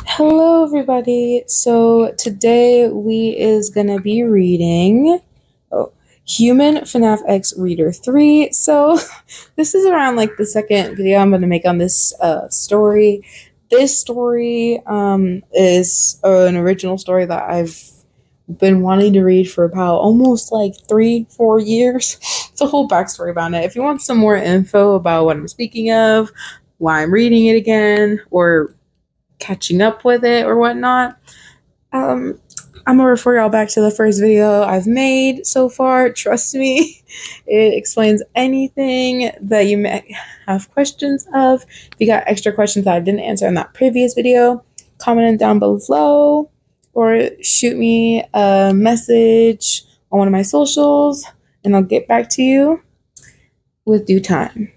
Hello everybody. So today we is gonna be reading Human FNAF X Reader 3. So this is around like the second video I'm gonna make on this story. This story is an original story that I've been wanting to read for about almost like 3-4 years. It's a whole backstory about it. If you want some more info about what I'm speaking of, why I'm reading it again, or catching up with it or whatnot, I'm gonna refer y'all back to the first video I've made so far. Trust me, it explains anything that you may have questions of. If you got extra questions that I didn't answer in that previous video, comment them down below or shoot me a message on one of my socials and I'll get back to you with due time.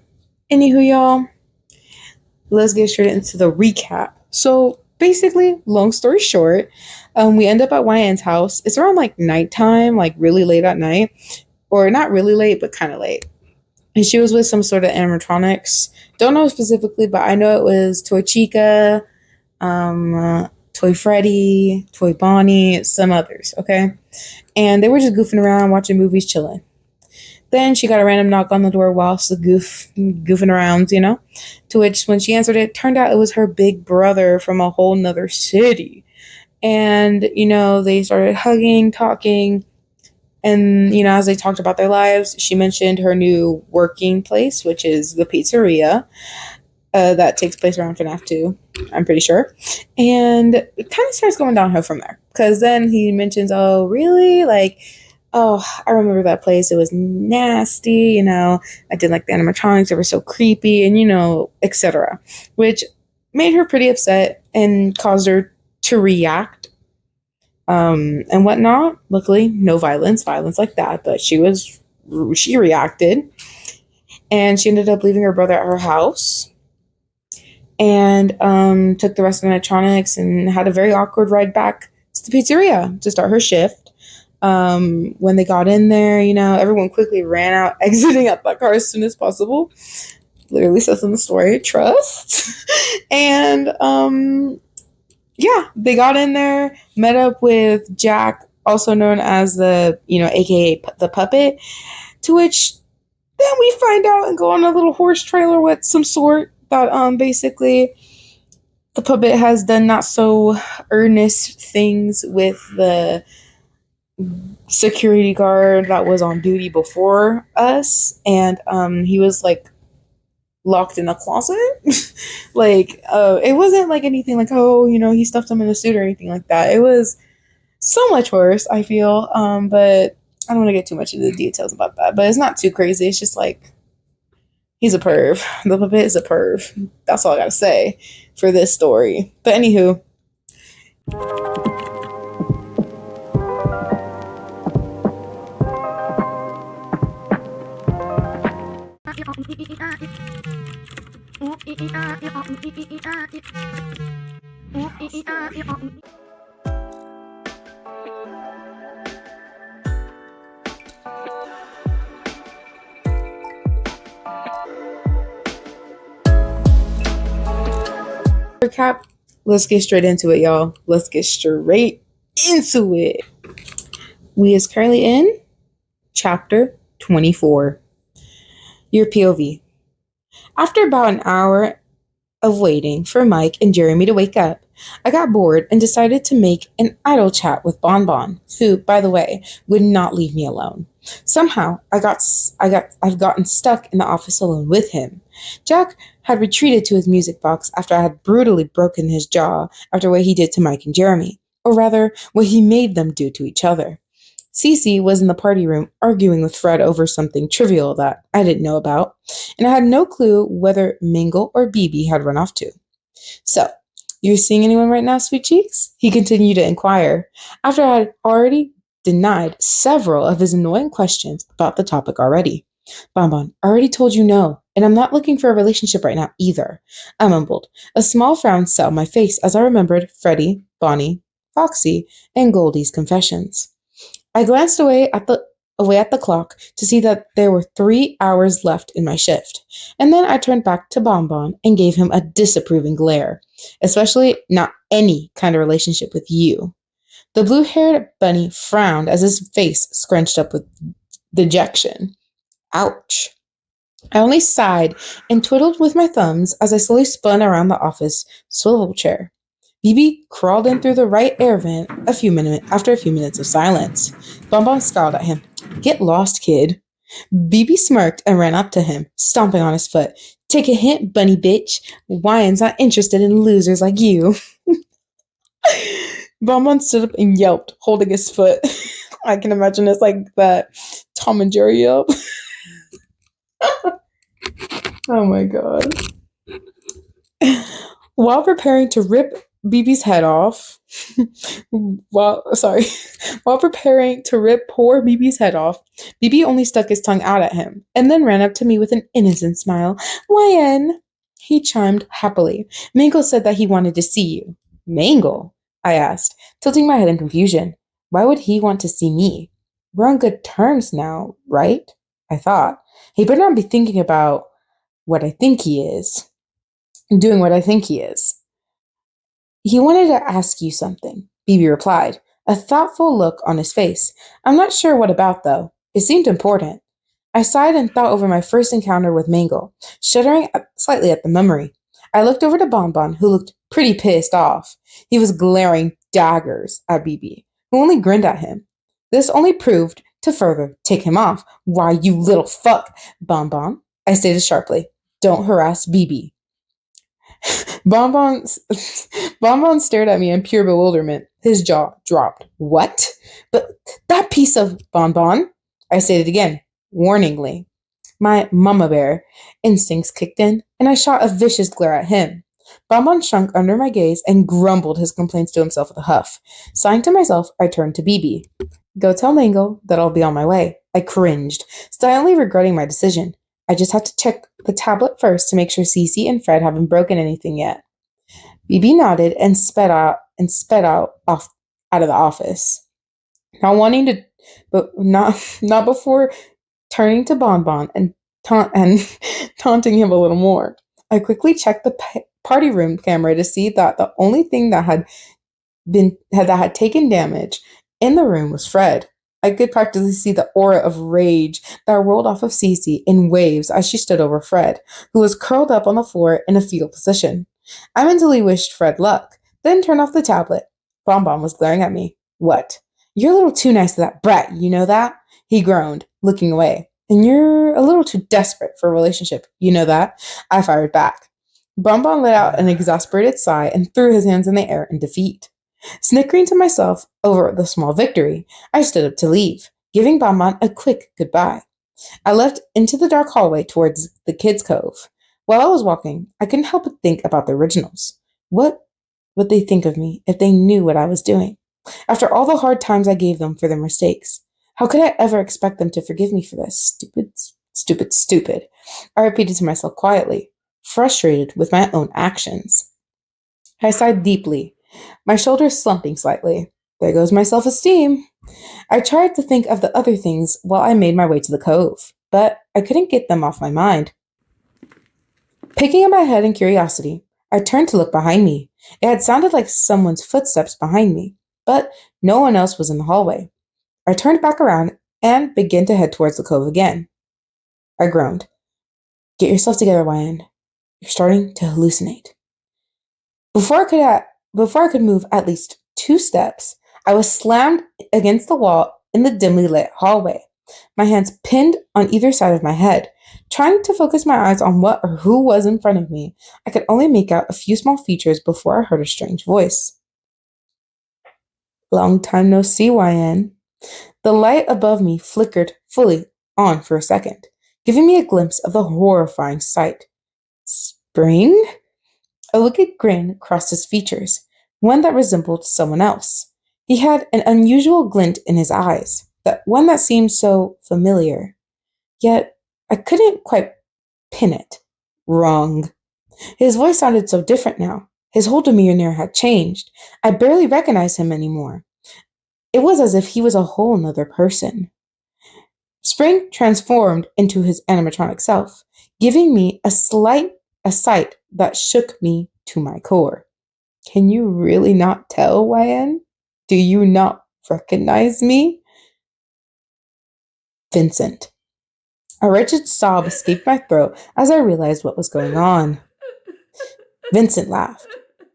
Anywho, y'all, let's get straight into the recap. So basically, long story short, we end up at YN's house. It's around like nighttime, like really late at night, or not really late, but kind of late. And she was with some sort of animatronics. Don't know specifically, but I know it was Toy Chica, Toy Freddy, Toy Bonnie, some others. Okay, and they were just goofing around, watching movies, chilling. Then she got a random knock on the door whilst goofing around, you know, to which when she answered it, turned out it was her big brother from a whole nother city. And, you know, they started hugging, talking, and, you know, as they talked about their lives, she mentioned her new working place, which is the pizzeria that takes place around FNAF 2, I'm pretty sure. And it kind of starts going downhill from there. Because then he mentions, oh, really? Like, oh, I remember that place. It was nasty, you know. I didn't like the animatronics. They were so creepy and, you know, etc. Which made her pretty upset and caused her to react and whatnot. Luckily, no violence like that. But she reacted. And she ended up leaving her brother at her house. And took the rest of the animatronics and had a very awkward ride back to the pizzeria to start her shift. When they got in there, you know, everyone quickly ran out, exiting out that car as soon as possible. Literally says in the story, trust. And yeah, they got in there, met up with Jack, also known as the, you know, aka the puppet, to which then we find out and go on a little horse trailer with some sort that basically the puppet has done not so earnest things with the security guard that was on duty before us, and he was like locked in a closet. Like it wasn't like anything like, oh, you know, he stuffed him in a suit or anything like that. It was so much worse, I feel, but I don't want to get too much into the details about that, but it's not too crazy. It's just like he's a perv. The puppet is a perv. That's all I gotta say for this story. But anywho, recap. Let's get straight into it, y'all. Let's get straight into it. We is currently in chapter 24. Your POV. After about an hour of waiting for Mike and Jeremy to wake up, I got bored and decided to make an idle chat with Bon Bon, who, by the way, would not leave me alone. Somehow, I've gotten stuck in the office alone with him. Jack had retreated to his music box after I had brutally broken his jaw after what he did to Mike and Jeremy, or rather, what he made them do to each other. Cece was in the party room arguing with Fred over something trivial that I didn't know about, and I had no clue whether Mingle or BB had run off to. So, you seeing anyone right now, sweet cheeks? He continued to inquire, after I had already denied several of his annoying questions about the topic already. Bonbon, I already told you no, and I'm not looking for a relationship right now either, I mumbled. A small frown sat on my face as I remembered Freddie, Bonnie, Foxy, and Goldie's confessions. I glanced away at the away at the clock to see that there were 3 hours left in my shift. And then I turned back to Bonbon and gave him a disapproving glare, especially not any kind of relationship with you. The blue-haired bunny frowned as his face scrunched up with dejection. Ouch. I only sighed and twiddled with my thumbs as I slowly spun around the office swivel chair. BB crawled in through the right air vent after a few minutes of silence. Bonbon scowled at him. Get lost, kid. BB smirked and ran up to him, stomping on his foot. Take a hint, bunny bitch. Wyan's not interested in losers like you. Bonbon stood up and yelped, holding his foot. I can imagine it's like that Tom and Jerry yelp. Oh my god. While preparing to rip BB's head off, while preparing to rip poor BB's head off, BB only stuck his tongue out at him and then ran up to me with an innocent smile. Wyan, he chimed happily. Mangle said that he wanted to see you. Mangle? I asked, tilting my head in confusion. Why would he want to see me? We're on good terms now, right? I thought. He better not be thinking about what I think he is. Doing what I think he is. He wanted to ask you something, BB replied, a thoughtful look on his face. I'm not sure what about, though. It seemed important. I sighed and thought over my first encounter with Mangle, shuddering slightly at the memory. I looked over to Bonbon, who looked pretty pissed off. He was glaring daggers at BB, who only grinned at him. This only proved to further tick him off. Why, you little fuck, Bonbon, I stated sharply. Don't harass BB. Bonbon stared at me in pure bewilderment. His jaw dropped. What? But that piece of Bonbon, I stated again, warningly. My mama bear instincts kicked in, and I shot a vicious glare at him. Bonbon shrunk under my gaze and grumbled his complaints to himself with a huff. Sighing to myself, I turned to BB. Go tell Mangle that I'll be on my way. I cringed, silently regretting my decision. I just have to check the tablet first to make sure Cece and Fred haven't broken anything yet. BB nodded and sped out out of the office. Not wanting to, but not before turning to Bonbon and taunting him a little more. I quickly checked the party room camera to see that the only thing that had taken damage in the room was Fred. I could practically see the aura of rage that rolled off of Cece in waves as she stood over Fred, who was curled up on the floor in a fetal position. I mentally wished Fred luck, then turned off the tablet. Bonbon was glaring at me. What? You're a little too nice to that brat, you know that? He groaned, looking away. And you're a little too desperate for a relationship, you know that? I fired back. Bonbon let out an exasperated sigh and threw his hands in the air in defeat. Snickering to myself over the small victory, I stood up to leave, giving Bonbon a quick goodbye. I left into the dark hallway towards the kids' cove. While I was walking, I couldn't help but think about the originals. What would they think of me if they knew what I was doing? After all the hard times I gave them for their mistakes, how could I ever expect them to forgive me for this? Stupid, stupid, stupid. I repeated to myself quietly, frustrated with my own actions. I sighed deeply, my shoulders slumping slightly. There goes my self-esteem. I tried to think of the other things while I made my way to the cove, but I couldn't get them off my mind. Picking up my head in curiosity, I turned to look behind me. It had sounded like someone's footsteps behind me, but no one else was in the hallway. I turned back around and began to head towards the cove again. I groaned. Get yourself together, Wyan. You're starting to hallucinate. Before I could move at least 2 steps, I was slammed against the wall in the dimly lit hallway, my hands pinned on either side of my head. Trying to focus my eyes on what or who was in front of me, I could only make out a few small features before I heard a strange voice. Long time no see, Wyan. The light above me flickered fully on for a second, giving me a glimpse of the horrifying sight. Spring? A wicked grin crossed his features, one that resembled someone else. He had an unusual glint in his eyes, one that seemed so familiar. Yet I couldn't quite pin it. Wrong. His voice sounded so different now. His whole demeanor had changed. I barely recognized him anymore. It was as if he was a whole nother person. Spring transformed into his animatronic self, giving me a sight that shook me to my core. Can you really not tell, YN? Do you not recognize me? Vincent. A wretched sob escaped my throat as I realized what was going on. Vincent laughed,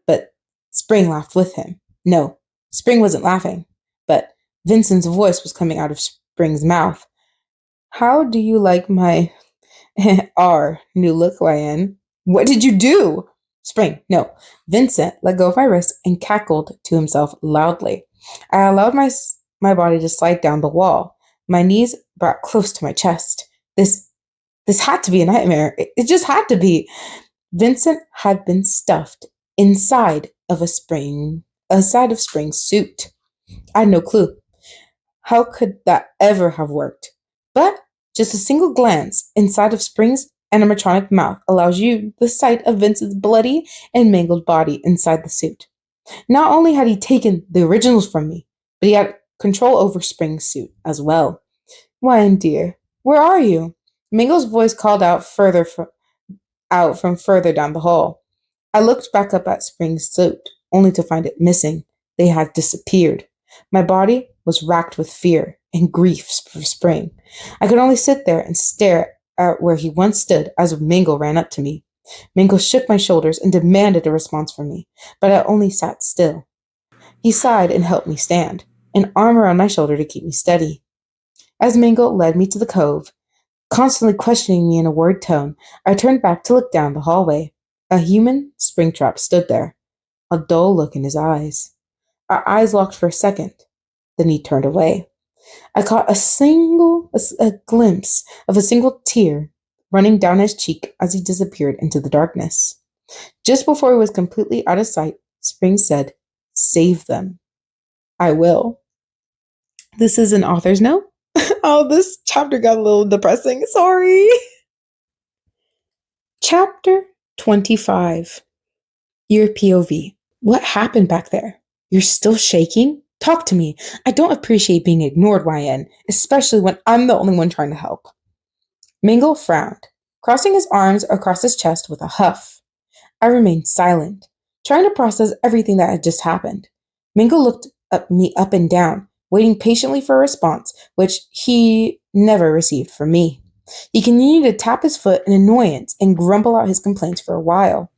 but Spring laughed with him. No, Spring wasn't laughing, but Vincent's voice was coming out of Spring's mouth. How do you like my new look, YN? What did you do? Spring, no. Vincent let go of my wrist and cackled to himself loudly. I allowed my body to slide down the wall. My knees brought close to my chest. This had to be a nightmare. It just had to be. Vincent had been stuffed inside of Spring's suit. I had no clue. How could that ever have worked? But just a single glance inside of Spring's animatronic mouth allows you the sight of Vincent's bloody and mangled body inside the suit. Not only had he taken the originals from me, but he had control over Spring's suit as well. Why, dear, where are you? Mangle's voice called out from further down the hall. I looked back up at Spring's suit, only to find it missing. They had disappeared. My body was racked with fear and grief for Spring. I could only sit there and stare at where he once stood as Mangle ran up to me. Mangle shook my shoulders and demanded a response from me, but I only sat still. He sighed and helped me stand, an arm around my shoulder to keep me steady. As Mangle led me to the cove, constantly questioning me in a worried tone, I turned back to look down the hallway. A human Springtrap stood there, a dull look in his eyes. Our eyes locked for a second. Then he turned away. I caught a glimpse of a single tear running down his cheek as he disappeared into the darkness. Just before he was completely out of sight, Spring said, "Save them." I will. This is an author's note. Oh, this chapter got a little depressing. Sorry. Chapter 25. Your POV. What happened back there? You're still shaking? Talk to me. I don't appreciate being ignored, YN, especially when I'm the only one trying to help. Mingle frowned, crossing his arms across his chest with a huff. I remained silent, trying to process everything that had just happened. Mingle looked at me up and down, waiting patiently for a response, which he never received from me. He continued to tap his foot in annoyance and grumble out his complaints for a while,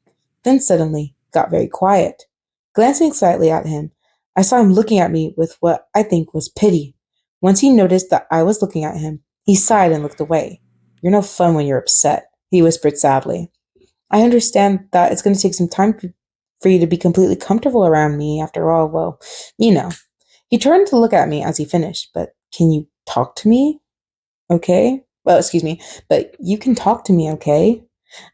then suddenly got very quiet. Glancing slightly at him, I saw him looking at me with what I think was pity. Once he noticed that I was looking at him, he sighed and looked away. "You're no fun when you're upset," he whispered sadly. "I understand that it's going to take some time for you to be completely comfortable around me. After all, well, you know." He turned to look at me as he finished, "But can you talk to me? Okay? Well, excuse me, but you can talk to me, okay?"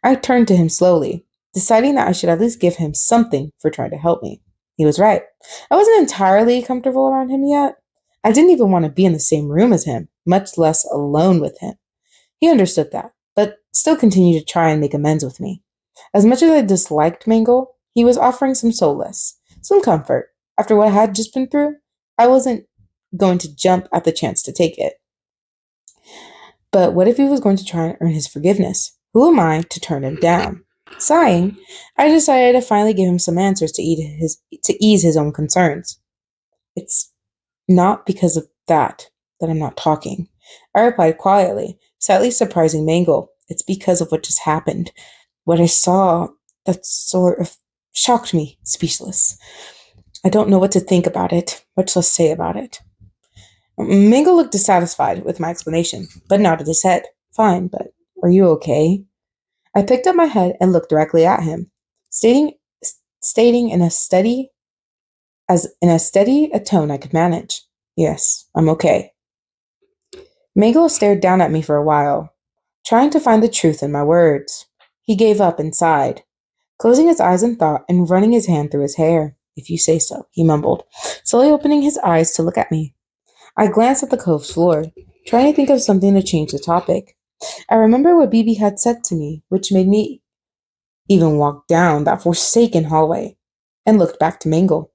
I turned to him slowly, deciding that I should at least give him something for trying to help me. He was right. I wasn't entirely comfortable around him yet. I didn't even want to be in the same room as him, much less alone with him. He understood that, but still continued to try and make amends with me. As much as I disliked Mangle, he was offering some solace, some comfort. After what I had just been through, I wasn't going to jump at the chance to take it. But what if he was going to try and earn his forgiveness? Who am I to turn him down? Sighing, I decided to finally give him some answers to ease his own concerns. "It's not because of that I'm not talking," I replied quietly, slightly surprising Mangle. "It's because of what just happened. What I saw, that sort of shocked me, speechless. I don't know what to think about it, much less say about it." Mangle looked dissatisfied with my explanation, but nodded his head. "Fine, but are you okay?" I picked up my head and looked directly at him, stating in as steady a tone I could manage, "Yes, I'm okay." Mangle stared down at me for a while, trying to find the truth in my words. He gave up and sighed, closing his eyes in thought and running his hand through his hair. "If you say so," he mumbled, slowly opening his eyes to look at me. I glanced at the cove's floor, trying to think of something to change the topic. I remember what BB had said to me, which made me even walk down that forsaken hallway, and looked back to Mangle.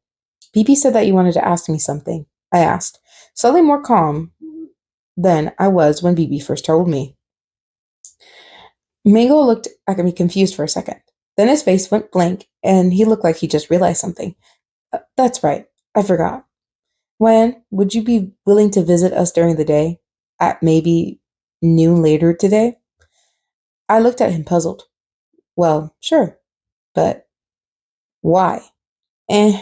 "BB said that you wanted to ask me something," I asked, slightly more calm than I was when BB first told me. Mango looked at me confused for a second. Then his face went blank, and he looked like he just realized something. That's right. I forgot. When would you be willing to visit us during the day? At maybe noon later today? I looked at him puzzled. Well, sure. But why? Eh.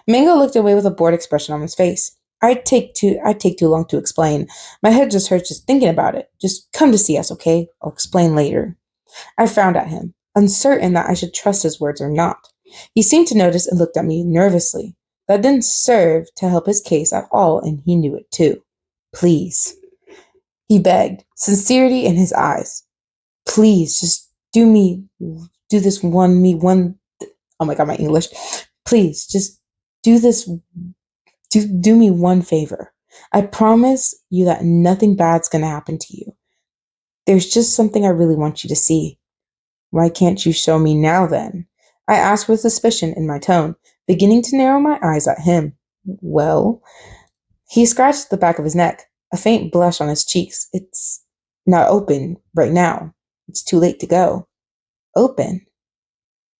Mango looked away with a bored expression on his face. I'd take too long to explain. My head just hurts just thinking about it. Just come to see us, okay? I'll explain later. I frowned at him, uncertain that I should trust his words or not. He seemed to notice and looked at me nervously. That didn't serve to help his case at all, and he knew it too. Please, he begged, sincerity in his eyes. Please, just do this one. Oh my God, my English. Please, just do this, do me one favor. I promise you that nothing bad's gonna happen to you. There's just something I really want you to see. Why can't you show me now then? I asked with suspicion in my tone, beginning to narrow my eyes at him. Well, he scratched the back of his neck, a faint blush on his cheeks. It's not open right now. It's too late to go. Open?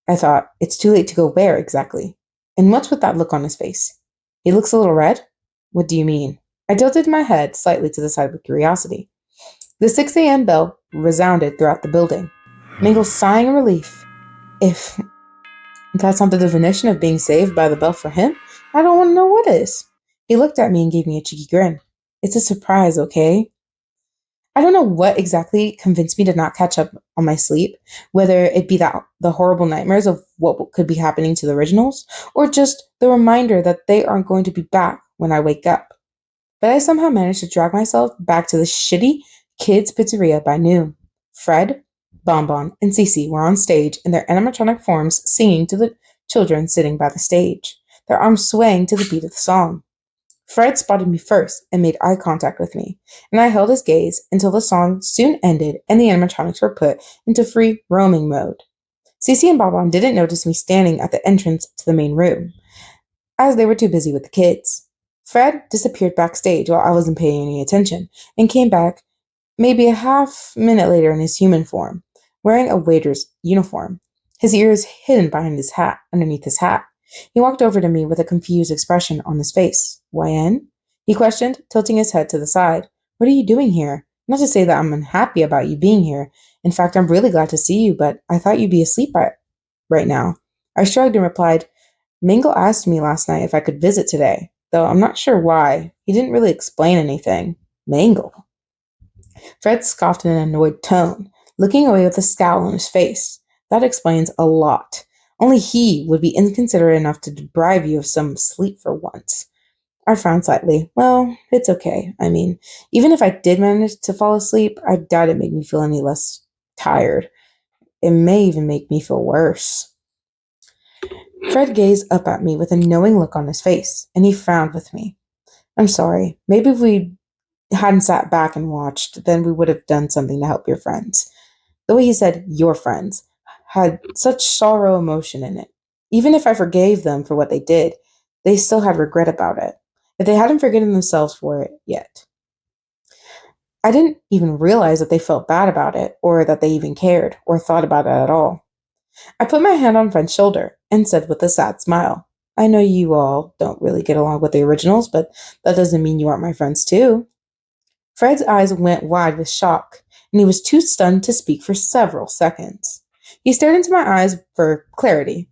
I thought, it's too late to go where exactly? And what's with that look on his face? He looks a little red? What do you mean? I tilted my head slightly to the side with curiosity. The 6 a.m. bell resounded throughout the building. Mingle sighing in relief. If that's not the definition of being saved by the bell for him, I don't want to know what is. He looked at me and gave me a cheeky grin. It's a surprise, okay? I don't know what exactly convinced me to not catch up on my sleep, whether it be that the horrible nightmares of what could be happening to the originals, or just the reminder that they aren't going to be back when I wake up. But I somehow managed to drag myself back to the shitty kids' pizzeria by noon. Fred, Bonbon, and Cece were on stage in their animatronic forms singing to the children sitting by the stage, their arms swaying to the beat of the song. Fred spotted me first and made eye contact with me, and I held his gaze until the song soon ended and the animatronics were put into free roaming mode. Cece and Bonbon didn't notice me standing at the entrance to the main room, as they were too busy with the kids. Fred disappeared backstage while I wasn't paying any attention, and came back maybe a half minute later in his human form, wearing a waiter's uniform, his ears hidden underneath his hat. He walked over to me with a confused expression on his face. YN? He questioned, tilting his head to the side. What are you doing here? Not to say that I'm unhappy about you being here. In fact, I'm really glad to see you, but I thought you'd be asleep right now. I shrugged and replied, Mingle asked me last night if I could visit today, though I'm not sure why. He didn't really explain anything. Mingle? Fred scoffed in an annoyed tone, looking away with a scowl on his face. That explains a lot. Only he would be inconsiderate enough to deprive you of some sleep for once. I frowned slightly. Well, it's okay. I mean, even if I did manage to fall asleep, I doubt it made me feel any less tired. It may even make me feel worse. Fred gazed up at me with a knowing look on his face, and he frowned with me. I'm sorry. Maybe if we hadn't sat back and watched, then we would have done something to help your friends. The way he said your friends had such sorrow emotion in it. Even if I forgave them for what they did, they still had regret about it. If they hadn't forgiven themselves for it yet. I didn't even realize that they felt bad about it, or that they even cared, or thought about it at all. I put my hand on Fred's shoulder and said with a sad smile, I know you all don't really get along with the originals, but that doesn't mean you aren't my friends too. Fred's eyes went wide with shock, and he was too stunned to speak for several seconds. He stared into my eyes for clarity,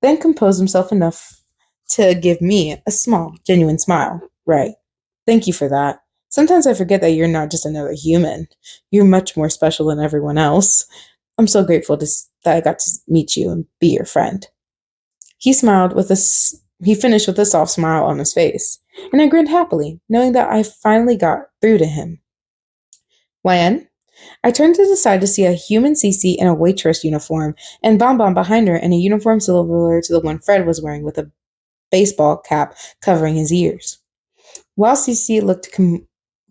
then composed himself enough to give me a small, genuine smile. Right. Thank you for that. Sometimes I forget that you're not just another human. You're much more special than everyone else. I'm so grateful that I got to meet you and be your friend. He smiled he finished with a soft smile on his face, and I grinned happily, knowing that I finally got through to him. When? I turned to the side to see a human Cece in a waitress uniform, and Bonbon behind her in a uniform similar to the one Fred was wearing with a baseball cap covering his ears. While Cece looked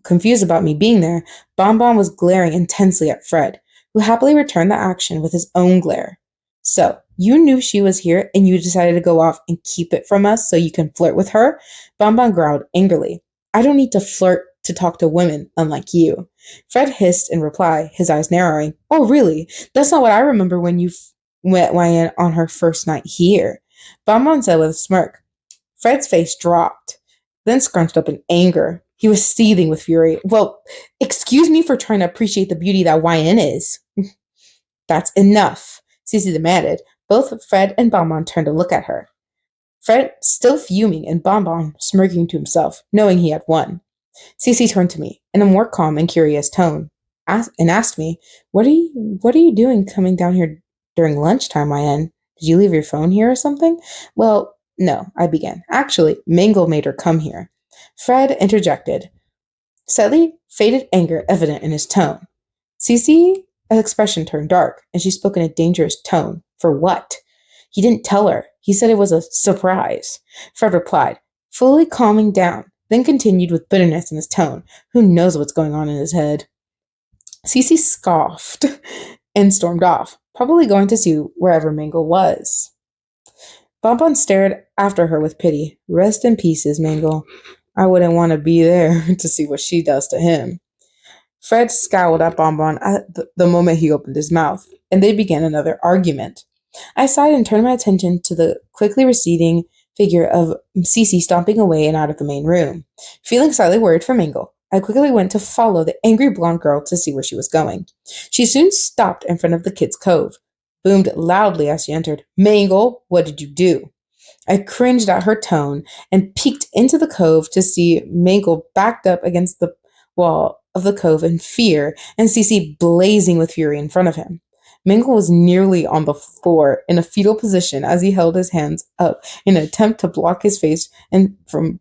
confused about me being there, Bonbon was glaring intensely at Fred, who happily returned the action with his own glare. So, you knew she was here and you decided to go off and keep it from us so you can flirt with her? Bonbon growled angrily. I don't need to flirt to talk to women unlike you. Fred hissed in reply, his eyes narrowing. Oh, really? That's not what I remember when you met Wyan on her first night here. Bonbon said with a smirk. Fred's face dropped, then scrunched up in anger. He was seething with fury. Well, excuse me for trying to appreciate the beauty that YN is. That's enough, Cece demanded. Both Fred and Bonbon turned to look at her. Fred still fuming and Bonbon smirking to himself, knowing he had won. Cece turned to me in a more calm and curious tone and asked me, What are you doing coming down here during lunchtime, YN? Did you leave your phone here or something? Well, no, I began. Actually, Mingle made her come here. Fred interjected, slightly faded anger evident in his tone. Cece's expression turned dark, and she spoke in a dangerous tone. For what? He didn't tell her. He said it was a surprise. Fred replied, fully calming down, then continued with bitterness in his tone. Who knows what's going on in his head? Cece scoffed and stormed off, probably going to see wherever Mangle was. Bonbon stared after her with pity. Rest in pieces, Mangle. I wouldn't want to be there to see what she does to him. Fred scowled at Bonbon at the moment he opened his mouth, and they began another argument. I sighed and turned my attention to the quickly receding figure of Cece stomping away and out of the main room. Feeling slightly worried for Mingle, I quickly went to follow the angry blonde girl to see where she was going. She soon stopped in front of the kids' cove, boomed loudly as she entered. Mangle, what did you do? I cringed at her tone and peeked into the cove to see Mangle backed up against the wall of the cove in fear and Cece blazing with fury in front of him. Mangle was nearly on the floor in a fetal position as he held his hands up in an attempt to block his face and from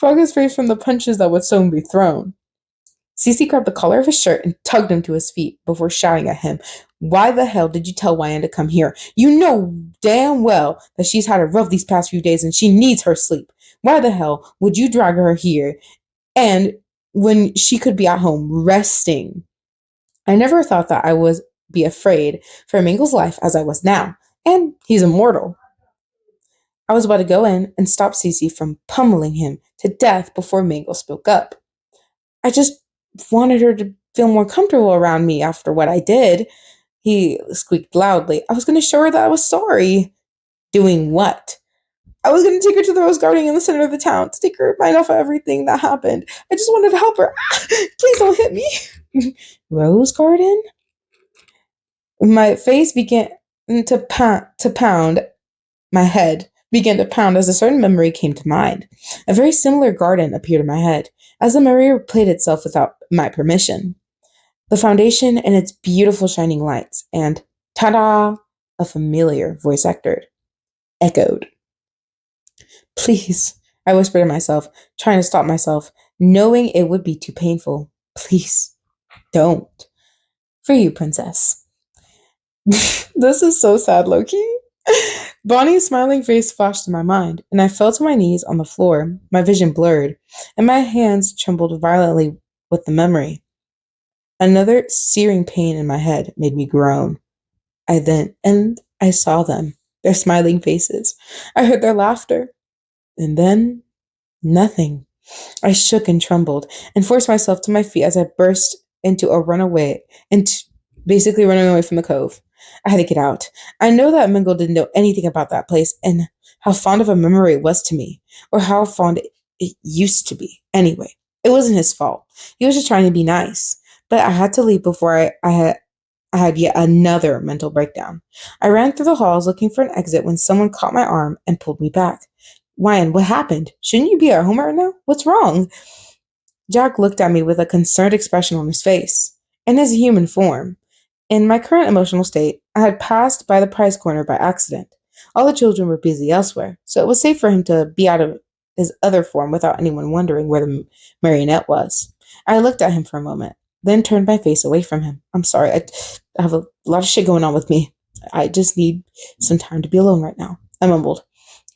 block his face from the punches that would soon be thrown. Cece grabbed the collar of his shirt and tugged him to his feet before shouting at him, Why the hell did you tell Wyan to come here? You know damn well that she's had a rough these past few days and she needs her sleep. Why the hell would you drag her here and when she could be at home resting? I never thought that I would be afraid for Mingle's life as I was now, and he's immortal. I was about to go in and stop Cece from pummeling him to death before Mingle spoke up. I just wanted her to feel more comfortable around me after what I did. He squeaked loudly. I was going to show her that I was sorry. Doing what? I was going to take her to the Rose Garden in the center of the town to take her mind off of everything that happened. I just wanted to help her. Please don't hit me. Rose Garden? My face began to pound. My head began to pound as a certain memory came to mind. A very similar garden appeared in my head, as the memory replayed itself without my permission. The foundation and its beautiful shining lights, and ta-da! A familiar voice echoed. Please, I whispered to myself, trying to stop myself, knowing it would be too painful. Please, don't. For you, princess. This is so sad, Loki. Bonnie's smiling face flashed in my mind, and I fell to my knees on the floor, my vision blurred, and my hands trembled violently with the memory. Another searing pain in my head made me groan. I saw them, their smiling faces. I heard their laughter. And then, nothing. I shook and trembled, and forced myself to my feet as I burst basically running away from the cove. I had to get out. I know that Mingle didn't know anything about that place and how fond of a memory it was to me, or how fond it used to be. Anyway, it wasn't his fault. He was just trying to be nice. But I had to leave before I had yet another mental breakdown. I ran through the halls looking for an exit when someone caught my arm and pulled me back. Ryan, what happened? Shouldn't you be at home right now? What's wrong? Jack looked at me with a concerned expression on his face. In his human form. In my current emotional state, I had passed by the prize corner by accident. All the children were busy elsewhere, so it was safe for him to be out of his other form without anyone wondering where the marionette was. I looked at him for a moment, then turned my face away from him. I'm sorry, I have a lot of shit going on with me. I just need some time to be alone right now, I mumbled,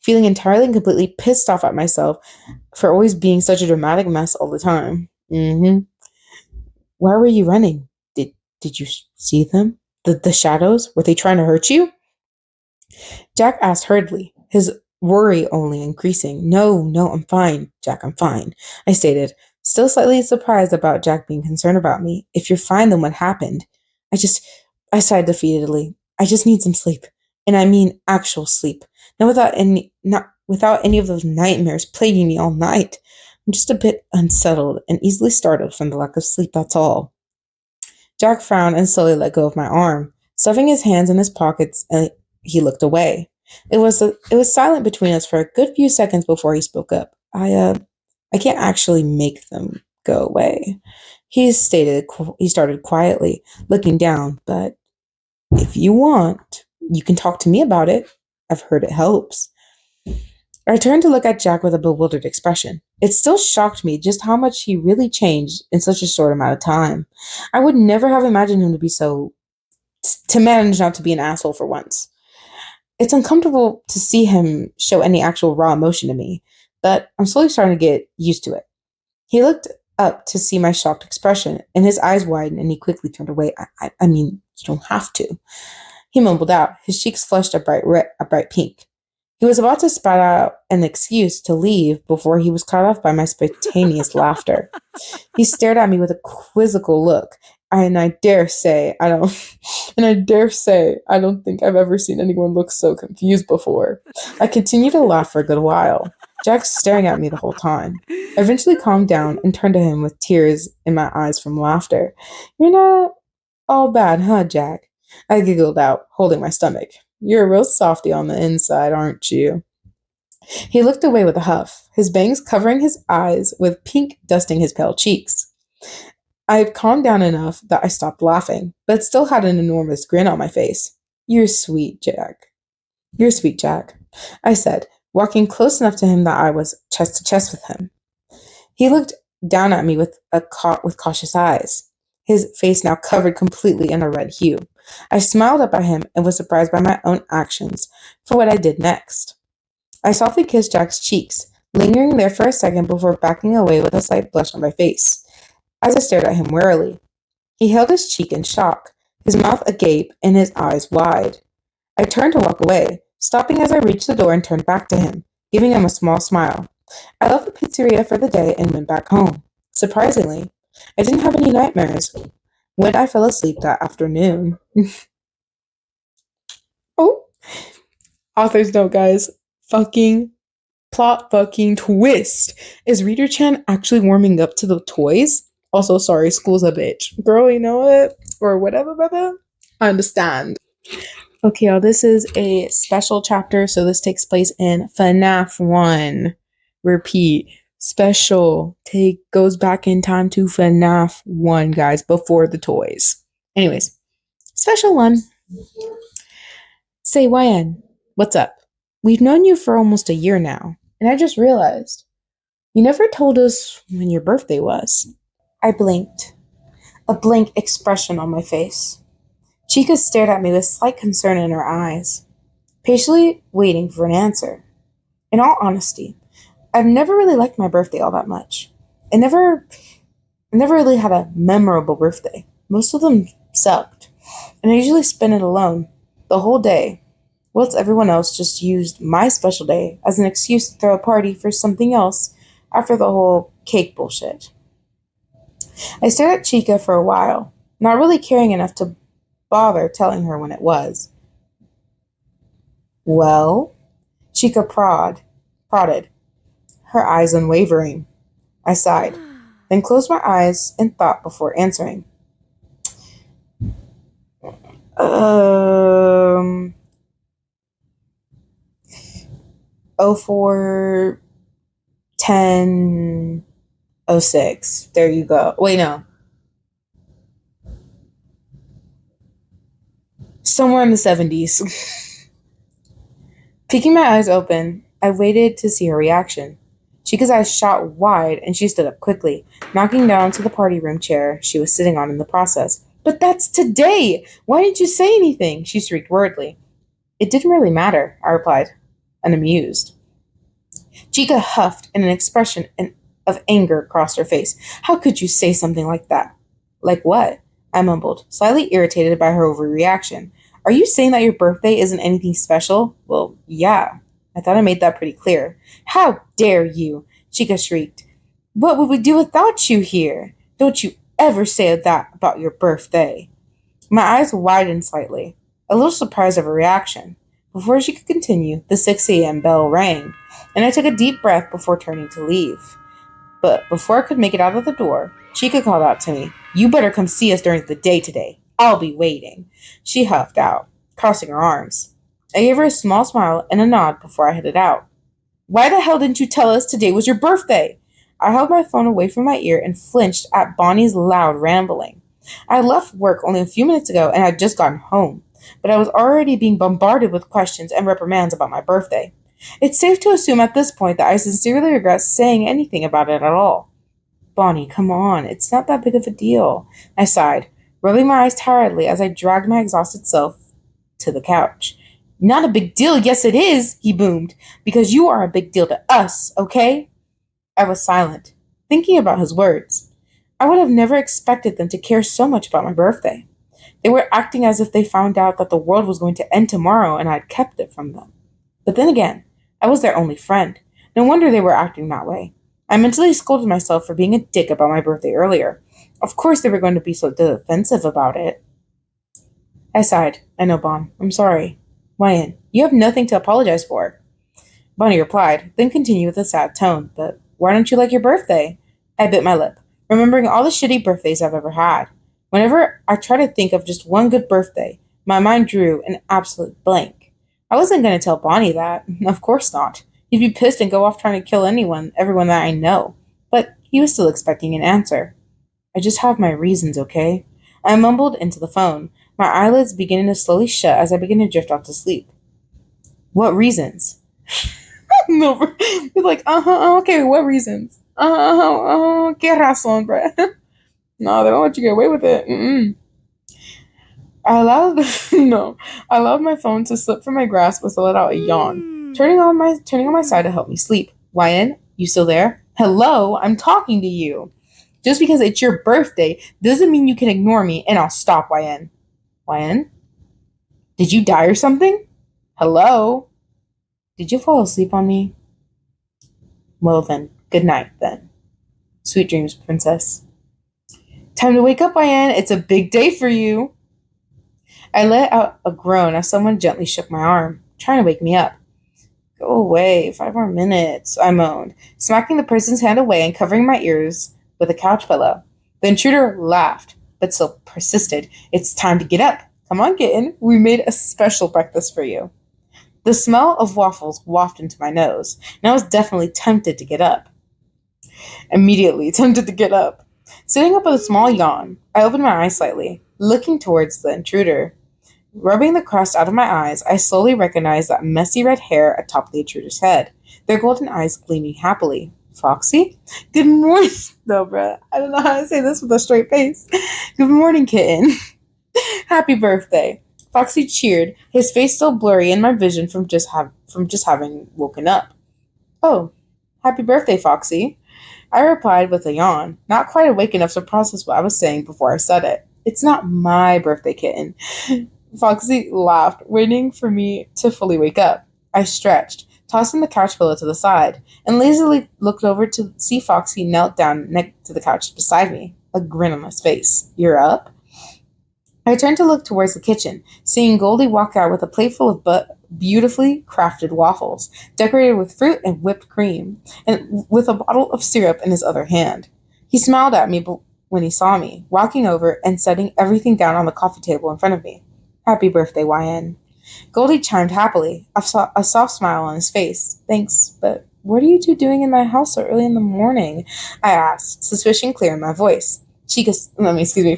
feeling entirely and completely pissed off at myself for always being such a dramatic mess all the time. Why were you running? Did you see them? The shadows? Were they trying to hurt you? Jack asked hurriedly, his worry only increasing. No, I'm fine, Jack, I'm fine, I stated, Still slightly surprised about Jack being concerned about me. If you're fine, then what happened? I just, I sighed defeatedly. I just need some sleep. And I mean actual sleep. Not without any of those nightmares plaguing me all night. I'm just a bit unsettled and easily startled from the lack of sleep, that's all. Jack frowned and slowly let go of my arm. Stuffing his hands in his pockets, he looked away. It was silent between us for a good few seconds before he spoke up. I can't actually make them go away. He started quietly, looking down, but if you want, you can talk to me about it. I've heard it helps. I turned to look at Jack with a bewildered expression. It still shocked me just how much he really changed in such a short amount of time. I would never have imagined him to be to manage not to be an asshole for once. It's uncomfortable to see him show any actual raw emotion to me, but I'm slowly starting to get used to it. He looked up to see my shocked expression, and his eyes widened, and he quickly turned away. I mean, you don't have to. He mumbled out, his cheeks flushed a bright pink. He was about to spout out an excuse to leave before he was cut off by my spontaneous laughter. He stared at me with a quizzical look, and I dare say I don't think I've ever seen anyone look so confused before. I continued to laugh for a good while, Jack staring at me the whole time. I eventually calmed down and turned to him with tears in my eyes from laughter. You're not all bad, huh, Jack? I giggled out, holding my stomach. You're a real softy on the inside, aren't you? He looked away with a huff, his bangs covering his eyes with pink dusting his pale cheeks. I had calmed down enough that I stopped laughing, but still had an enormous grin on my face. You're sweet, Jack. You're sweet, Jack, I said, walking close enough to him that I was chest to chest with him. He looked down at me with cautious eyes, his face now covered completely in a red hue. I smiled up at him and was surprised by my own actions for what I did next. I softly kissed Jack's cheeks, lingering there for a second before backing away with a slight blush on my face, as I stared at him warily. He held his cheek in shock, his mouth agape and his eyes wide. I turned to walk away, stopping as I reached the door and turned back to him, giving him a small smile. I left the pizzeria for the day and went back home. Surprisingly, I didn't have any nightmares when I fell asleep that afternoon. Oh, author's note, guys. Fucking plot fucking twist. Is Reader Chan actually warming up to the toys? Also, sorry, school's a bitch. Girl, you know it? Or whatever, brother. I understand. Okay, y'all, this is a special chapter, so this takes place in FNAF 1. Repeat. Special. Goes back in time to FNAF 1, guys, before the toys. Anyways, special 1. Say, YN, what's up? We've known you for almost a year now, and I just realized you never told us when your birthday was. I blinked, a blank expression on my face. Chica stared at me with slight concern in her eyes, patiently waiting for an answer. In all honesty, I've never really liked my birthday all that much. I never really had a memorable birthday. Most of them sucked, and I usually spend it alone, the whole day, whilst everyone else just used my special day as an excuse to throw a party for something else after the whole cake bullshit. I stared at Chica for a while, not really caring enough to bother telling her when it was. Well, Chica prodded, her eyes unwavering. I sighed, then closed my eyes in thought before answering. Oh 04 10 06. There you go. Wait, no. Somewhere in the 70s. Peeking my eyes open, I waited to see her reaction. Chica's eyes shot wide and she stood up quickly, knocking down to the party room chair she was sitting on in the process. But that's today! Why didn't you say anything? She shrieked worriedly. It didn't really matter, I replied, unamused. Chica huffed and an expression of anger crossed her face. How could you say something like that? Like what? I mumbled, slightly irritated by her overreaction. Are you saying that your birthday isn't anything special? Well, yeah. I thought I made that pretty clear. How dare you? Chica shrieked. What would we do without you here? Don't you ever say that about your birthday. My eyes widened slightly, a little surprised of her reaction. Before she could continue, the 6 a.m. bell rang, and I took a deep breath before turning to leave. But before I could make it out of the door, Chica called out to me, "You better come see us during the day today. I'll be waiting." She huffed out, crossing her arms. I gave her a small smile and a nod before I headed out. "Why the hell didn't you tell us today was your birthday?" I held my phone away from my ear and flinched at Bonnie's loud rambling. I had left work only a few minutes ago and had just gotten home, but I was already being bombarded with questions and reprimands about my birthday. It's safe to assume at this point that I sincerely regret saying anything about it at all. "Bonnie, come on, it's not that big of a deal," I sighed, rubbing my eyes tiredly as I dragged my exhausted self to the couch. "Not a big deal, yes it is," he boomed, "because you are a big deal to us, okay?" I was silent, thinking about his words. I would have never expected them to care so much about my birthday. They were acting as if they found out that the world was going to end tomorrow and I had kept it from them. But then again, I was their only friend. No wonder they were acting that way. I mentally scolded myself for being a dick about my birthday earlier. Of course they were going to be so defensive about it. I sighed. "I know, Bon. I'm sorry." "Wyan, you have nothing to apologize for." Bonnie replied, then continued with a sad tone, "But why don't you like your birthday?" I bit my lip, remembering all the shitty birthdays I've ever had. Whenever I try to think of just one good birthday, my mind drew an absolute blank. I wasn't going to tell Bonnie that. Of course not. He'd be pissed and go off trying to kill everyone that I know. But he was still expecting an answer. "I just have my reasons, okay?" I mumbled into the phone, my eyelids beginning to slowly shut as I began to drift off to sleep. "What reasons?" No, bro. He's like, okay, what reasons? Que razón, bro. No, they don't let you get away with it. Mm-mm. I allowed no, I allowed my phone to slip from my grasp as I let out a yawn, turning on my side to help me sleep. "Wyan, you still there? Hello, I'm talking to you. Just because it's your birthday doesn't mean you can ignore me, and I'll stop, Wyan. Wyan, did you die or something? Hello? Did you fall asleep on me? Well then, good night then. Sweet dreams, princess." "Time to wake up, Wyan. It's a big day for you." I let out a groan as someone gently shook my arm, trying to wake me up. "Go away, 5 more minutes," I moaned, smacking the person's hand away and covering my ears with a couch pillow. The intruder laughed, but still persisted. "It's time to get up. Come on, kitten. We made a special breakfast for you." The smell of waffles wafted into my nose, and I was definitely tempted to get up. Immediately tempted to get up. Sitting up with a small yawn, I opened my eyes slightly, looking towards the intruder. Rubbing the crust out of my eyes, I slowly recognized that messy red hair atop the intruder's head, their golden eyes gleaming happily. "Foxy? Good morning." No, bruh. I don't know how to say this with a straight face. "Good morning, kitten." "Happy birthday." Foxy cheered, his face still blurry in my vision from just having woken up. "Oh, happy birthday, Foxy." I replied with a yawn, not quite awake enough to process what I was saying before I said it. "It's not my birthday, kitten." Foxy laughed, waiting for me to fully wake up. I stretched, tossing the couch pillow to the side, and lazily looked over to see Foxy knelt down next to the couch beside me, a grin on his face. "You're up?" I turned to look towards the kitchen, seeing Goldie walk out with a plate full of beautifully crafted waffles, decorated with fruit and whipped cream, and with a bottle of syrup in his other hand. He smiled at me when he saw me, walking over and setting everything down on the coffee table in front of me. "Happy birthday, YN." Goldie chimed happily, a soft smile on his face. "Thanks, but what are you two doing in my house so early in the morning?" I asked, suspicion clear in my voice.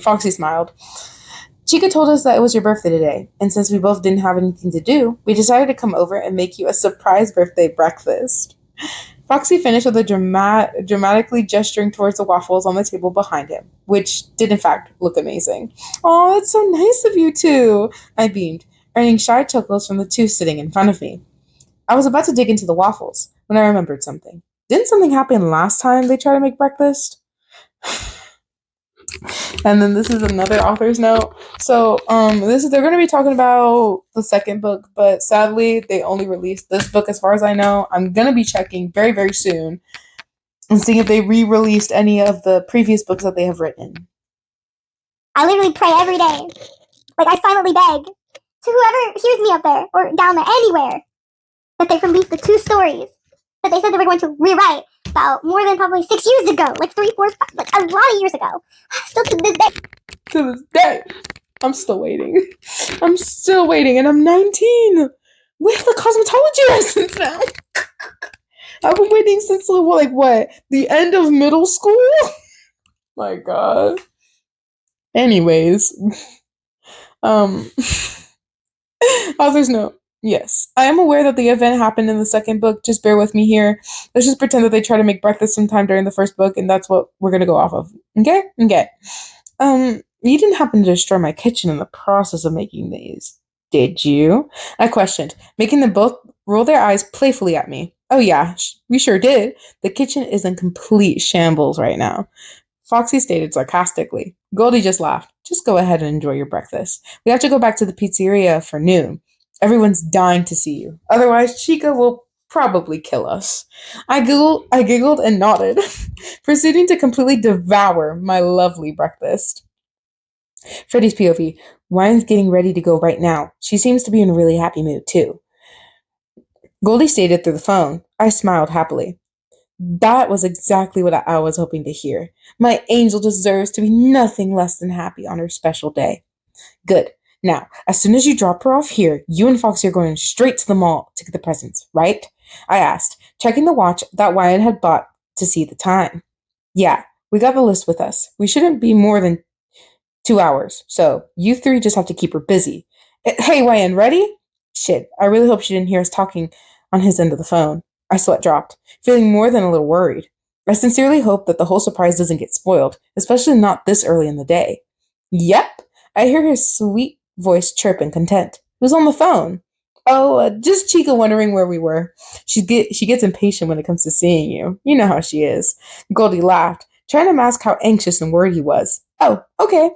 Foxy smiled. "Chica told us that it was your birthday today, and since we both didn't have anything to do, we decided to come over and make you a surprise birthday breakfast." Foxy finished with a dramatically gesturing towards the waffles on the table behind him, which did in fact look amazing. "Oh, that's so nice of you two," I beamed, earning shy chuckles from the two sitting in front of me. I was about to dig into the waffles when I remembered something. Didn't something happen last time they tried to make breakfast? And then this is another author's note. So they're going to be talking about the second book, but sadly they only released this book as far as I know. I'm going to be checking very, very soon. and seeing if they re-released any of the previous books that they have written. I literally pray every day. Like, I silently beg to whoever hears me up there or down there, anywhere, that they release the 2 stories that they said they were going to rewrite about more than probably 6 years ago, like 3, 4, 5, like a lot of years ago. Still to this day. To this day, I'm still waiting. I'm still waiting, and I'm 19. We have the cosmetology lessons now. I've been waiting since like what? The end of middle school? My God. Anyways, author's note. Yes, I am aware that the event happened in the second book. Just bear with me here. Let's just pretend that they try to make breakfast sometime during the first book, and that's what we're gonna go off of. Okay? Okay. You didn't happen to destroy my kitchen in the process of making these, did you? I questioned, making them both roll their eyes playfully at me. Oh yeah, we sure did. The kitchen is in complete shambles right now, Foxy stated sarcastically. Goldie just laughed. Just go ahead and enjoy your breakfast. We have to go back to the pizzeria for noon. Everyone's dying to see you. Otherwise, Chica will probably kill us. I giggled and nodded, proceeding to completely devour my lovely breakfast. Freddie's POV. Ryan's getting ready to go right now. She seems to be in a really happy mood, too. Goldie stated through the phone. I smiled happily. That was exactly what I was hoping to hear. My angel deserves to be nothing less than happy on her special day. Good. Now, as soon as you drop her off here, you and Foxy are going straight to the mall to get the presents, right? I asked, checking the watch that Wyatt had bought to see the time. Yeah, we got the list with us. We shouldn't be more than 2 hours, so you 3 just have to keep her busy. Hey, Wyatt, ready? Shit, I really hope she didn't hear us talking on his end of the phone. My sweat dropped, feeling more than a little worried. I sincerely hope that the whole surprise doesn't get spoiled, especially not this early in the day. Yep, I hear his sweet voice chirp in content. Who's on the phone? Oh, just Chica wondering where we were. She gets impatient when it comes to seeing you. You know how she is. Goldie laughed, trying to mask how anxious and worried he was. Oh, okay.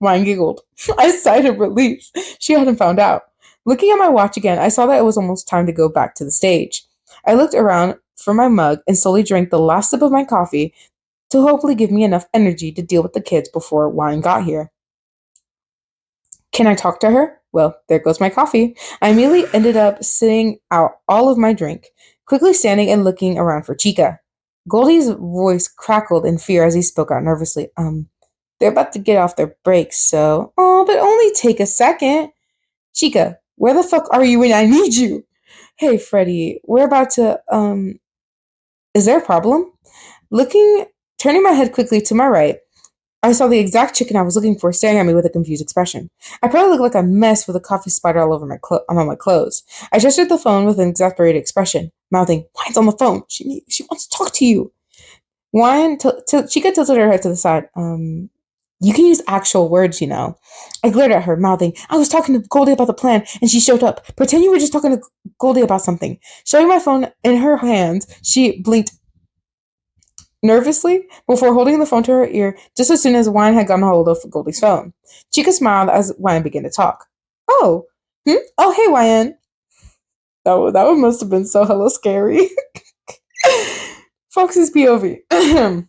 Ryan giggled. I sighed in relief. She hadn't found out. Looking at my watch again, I saw that it was almost time to go back to the stage. I looked around for my mug and slowly drank the last sip of my coffee to hopefully give me enough energy to deal with the kids before Wine got here. Can I talk to her? Well, there goes my coffee. I immediately ended up sitting out all of my drink, quickly standing and looking around for Chica. Goldie's voice crackled in fear as he spoke out nervously. They're about to get off their breaks, so... Oh, but only take a second. Chica, where the fuck are you when I need you? Hey, Freddie, we're about to, Is there a problem? Turning my head quickly to my right, I saw the exact chicken I was looking for staring at me with a confused expression. I probably looked like a mess with a coffee spider all over on all my clothes. I gestured the phone with an exasperated expression, mouthing, Wine's on the phone. She wants to talk to you. Chica tilted her head to the side. You can use actual words, you know. I glared at her, mouthing, I was talking to Goldie about the plan, and she showed up. Pretend you were just talking to Goldie about something. Showing my phone in her hands, she blinked nervously before holding the phone to her ear just as soon as Wine had gotten hold of Goldie's phone. Chica smiled as Wyan began to talk. Oh, Oh, hey, Wyan. That one must have been so hella scary. Foxy's POV.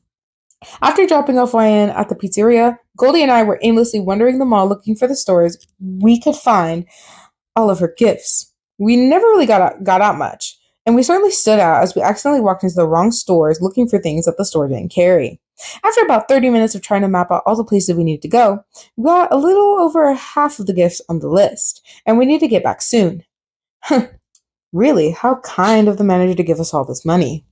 After dropping off Wyan at the pizzeria, Goldie and I were aimlessly wandering the mall looking for the stores we could find all of her gifts. We never really got out much, and we certainly stood out as we accidentally walked into the wrong stores looking for things that the store didn't carry. After about 30 minutes of trying to map out all the places we needed to go, we got a little over half of the gifts on the list, and we need to get back soon. Really, how kind of the manager to give us all this money.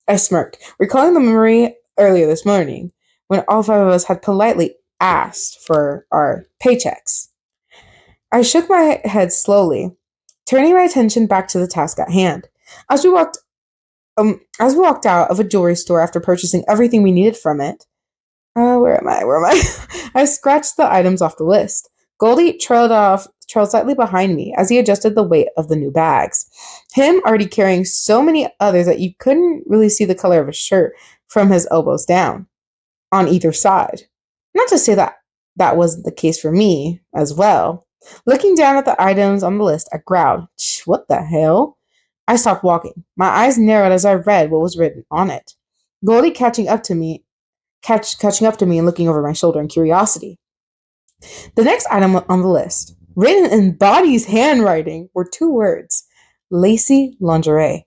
I smirked, recalling the memory earlier this morning when all 5 of us had politely asked for our paychecks. I shook my head slowly, turning my attention back to the task at hand. As we walked out of a jewelry store after purchasing everything we needed from it, where am I? I scratched the items off the list. Goldie trailed slightly behind me as he adjusted the weight of the new bags. Him already carrying so many others that you couldn't really see the color of his shirt from his elbows down on either side. Not to say that wasn't the case for me as well. Looking down at the items on the list, I growled, What the hell? I stopped walking. My eyes narrowed as I read what was written on it. Goldie catching up to me and looking over my shoulder in curiosity. The next item on the list, written in Bonnie's handwriting, were 2 words: lacy lingerie.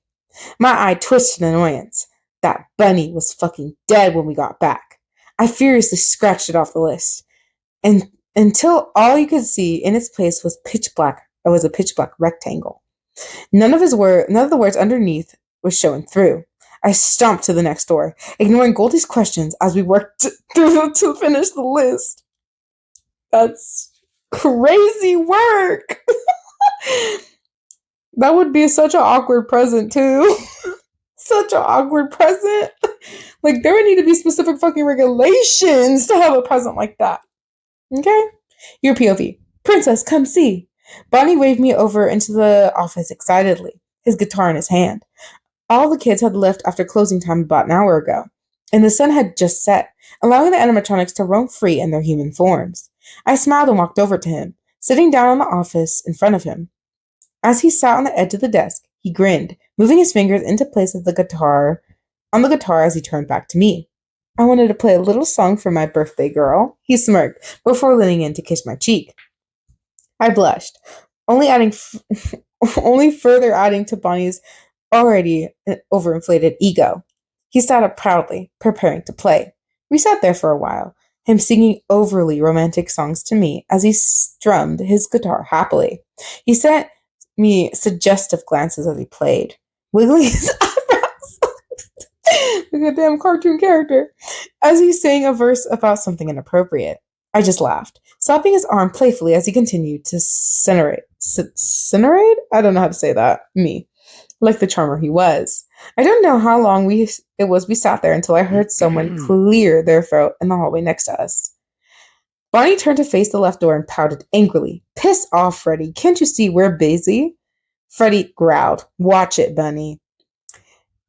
My eye twitched in annoyance. That bunny was fucking dead when we got back. I furiously scratched it off the list, and until all you could see in its place was pitch black. It was a pitch black rectangle. None of the words underneath was showing through. I stomped to the next door, ignoring Goldie's questions as we worked to finish the list. That's crazy work. That would be such an awkward present, too. Such an awkward present. Like, there would need to be specific fucking regulations to have a present like that. Okay? Your POV. Princess, come see. Bonnie waved me over into the office excitedly, his guitar in his hand. All the kids had left after closing time about an hour ago, and the sun had just set, allowing the animatronics to roam free in their human forms. I smiled and walked over to him, sitting down on the office in front of him. As he sat on the edge of the desk, he grinned, moving his fingers into place on the guitar as he turned back to me. I wanted to play a little song for my birthday girl, he smirked, before leaning in to kiss my cheek. I blushed, only further adding to Bonnie's already overinflated ego. He sat up proudly, preparing to play. We sat there for a while, him singing overly romantic songs to me as he strummed his guitar happily. He sent me suggestive glances as he played, wiggling his eyebrows like a damn cartoon character as he sang a verse about something inappropriate. I just laughed, slapping his arm playfully as he continued to cinerate? I don't know how to say that. Me. Like the charmer he was. I don't know how long we sat there until I heard someone clear their throat in the hallway next to us. Bonnie turned to face the left door and pouted angrily. Piss off, Freddie. Can't you see we're busy? Freddie growled. Watch it, Bunny.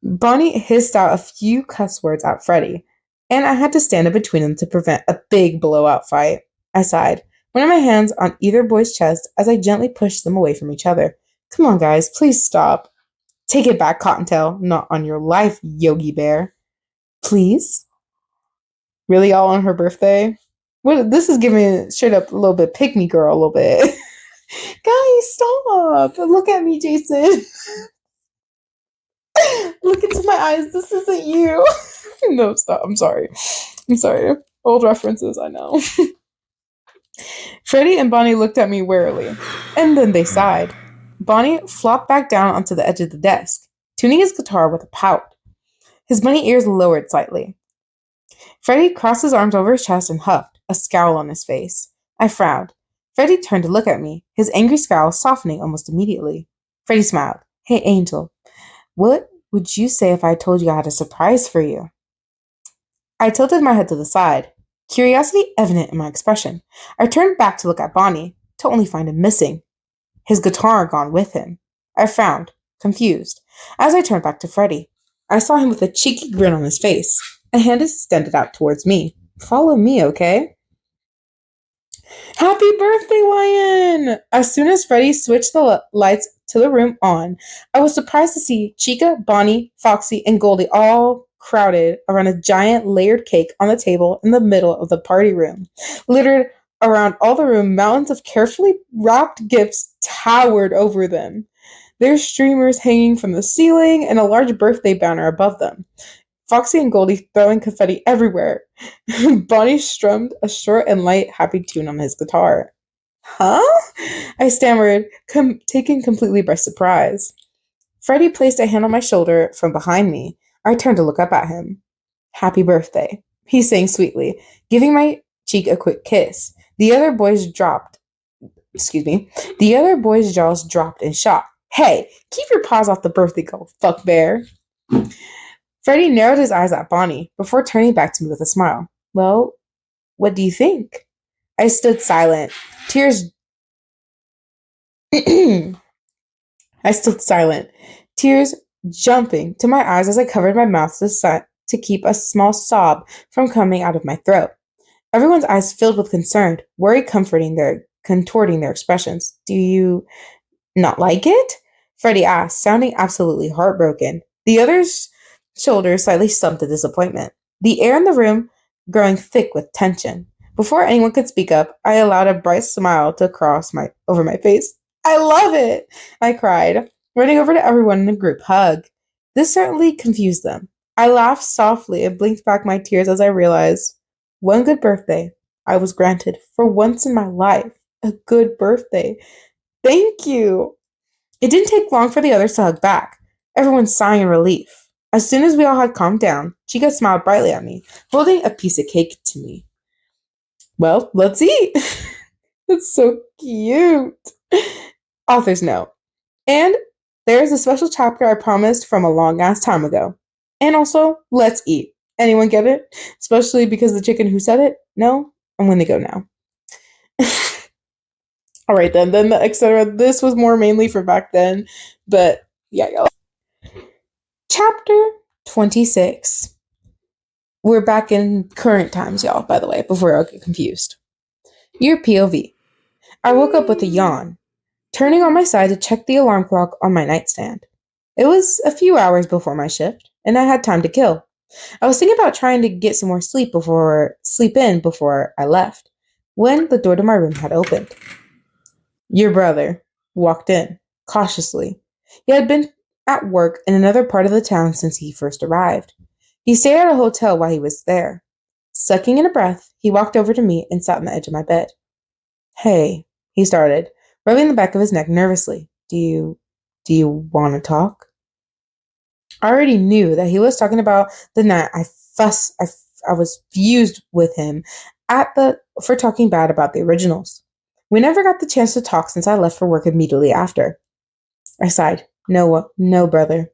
Bonnie hissed out a few cuss words at Freddie, and I had to stand in between them to prevent a big blowout fight. I sighed, one of my hands on either boy's chest as I gently pushed them away from each other. Come on, guys, please stop. Take it back, Cottontail. Not on your life, Yogi Bear. Please? Really all on her birthday? What? This is giving straight up a little bit pick-me girl a little bit. Guys, stop. Look at me, Jason. Look into my eyes. This isn't you. No, stop. I'm sorry. Old references, I know. Freddie and Bonnie looked at me warily, and then they sighed. Bonnie flopped back down onto the edge of the desk, tuning his guitar with a pout. His bunny ears lowered slightly. Freddie crossed his arms over his chest and huffed, a scowl on his face. I frowned. Freddie turned to look at me, his angry scowl softening almost immediately. Freddie smiled. Hey, Angel, what would you say if I told you I had a surprise for you? I tilted my head to the side, curiosity evident in my expression. I turned back to look at Bonnie, to only find him missing. His guitar gone with him. I frowned, confused. As I turned back to Freddie, I saw him with a cheeky grin on his face, a hand extended out towards me. Follow me, okay? Happy birthday, Lion! As soon as Freddie switched the lights to the room on, I was surprised to see Chica, Bonnie, Foxy, and Goldie all crowded around a giant layered cake on the table in the middle of the party room. Littered around all the room, mountains of carefully wrapped gifts towered over them. Their streamers hanging from the ceiling and a large birthday banner above them. Foxy and Goldie throwing confetti everywhere. Bonnie strummed a short and light happy tune on his guitar. Huh? I stammered, taken completely by surprise. Freddie placed a hand on my shoulder from behind me. I turned to look up at him. Happy birthday, he sang sweetly, giving my cheek a quick kiss. The other boys' jaws dropped in shock. Hey, keep your paws off the birthday girl, fuck bear. Freddie narrowed his eyes at Bonnie before turning back to me with a smile. Well, what do you think? I stood silent, tears jumping to my eyes as I covered my mouth to keep a small sob from coming out of my throat. Everyone's eyes filled with concern, worry contorting their expressions. Do you not like it? Freddie asked, sounding absolutely heartbroken. The others shoulders slightly slumped in disappointment, the air in the room growing thick with tension. Before anyone could speak up, I allowed a bright smile to cross over my face. I love it! I cried, running over to everyone in the group hug. This certainly confused them. I laughed softly and blinked back my tears as I realized one good birthday I was granted for once in my life. A good birthday. Thank you. It didn't take long for the others to hug back, everyone sighing in relief. As soon as we all had calmed down, Chica smiled brightly at me, holding a piece of cake to me. Well, let's eat. It's so cute. Author's note. And there's a special chapter I promised from a long ass time ago. And also, let's eat. Anyone get it? Especially because the chicken who said it? No? I'm gonna go now. Alright then etc. This was more mainly for back then. But yeah, y'all. Chapter 26. We're back in current times, y'all, by the way, before I get confused. Your POV. I woke up with a yawn, turning on my side to check the alarm clock on my nightstand. It was a few hours before my shift, and I had time to kill. I was thinking about trying to get some more sleep in before I left, when the door to my room had opened. Your brother walked in, cautiously. He had been at work in another part of the town since he first arrived. He stayed at a hotel while he was there. Sucking in a breath, he walked over to me and sat on the edge of my bed. Hey, he started, rubbing the back of his neck nervously. Do you want to talk? I already knew that he was talking about the night I was fused with him for talking bad about the originals. We never got the chance to talk since I left for work immediately after. I sighed. No, brother.